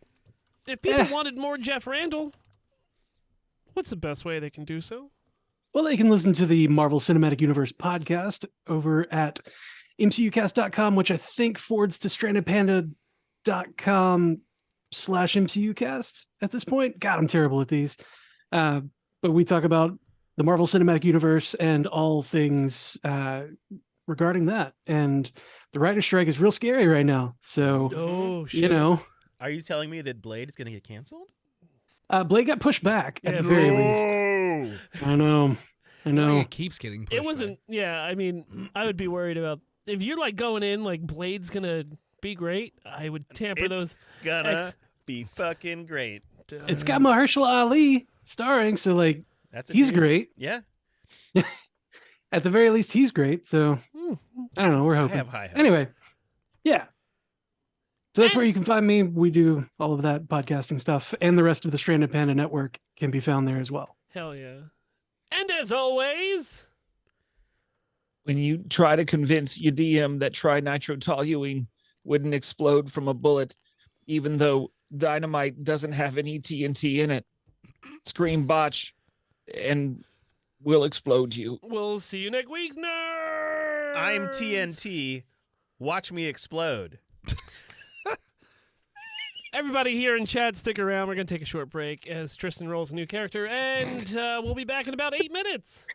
if people wanted more Jeff Randle, what's the best way they can do so? Well, they can listen to the Marvel Cinematic Universe podcast over at MCUcast.com, which I think forwards to strandedpanda.com/MCUcast at this point. God, I'm terrible at these. But we talk about the Marvel Cinematic Universe and all things regarding that. And the writer's strike is real scary right now. So, Oh, shit. you know, Are you telling me that Blade is going to get canceled? Blade got pushed back at Yeah, the very least. I know. It keeps getting pushed It wasn't, yeah, I mean, I would be worried about, if you're like going in like Blade's going to be great, I would tamper It's those. gonna be fucking great. It's got Mahershala Ali starring, so like That's a he's dream. great. Yeah. At the very least, he's great. So I don't know. We're I hoping. have high hopes. Anyway, yeah. So that's where you can find me. We do all of that podcasting stuff, and the rest of the Stranded Panda Network can be found there as well. Hell yeah. And as always, When you try to convince your DM that trinitrotoluene wouldn't explode from a bullet, even though dynamite doesn't have any TNT in it, scream botch and we'll explode you. we'll see you next week, nerds. I'm TNT. Watch me explode. Everybody here in chat, stick around. We're going to take a short break as Tristan rolls a new character, and we'll be back in about 8 minutes.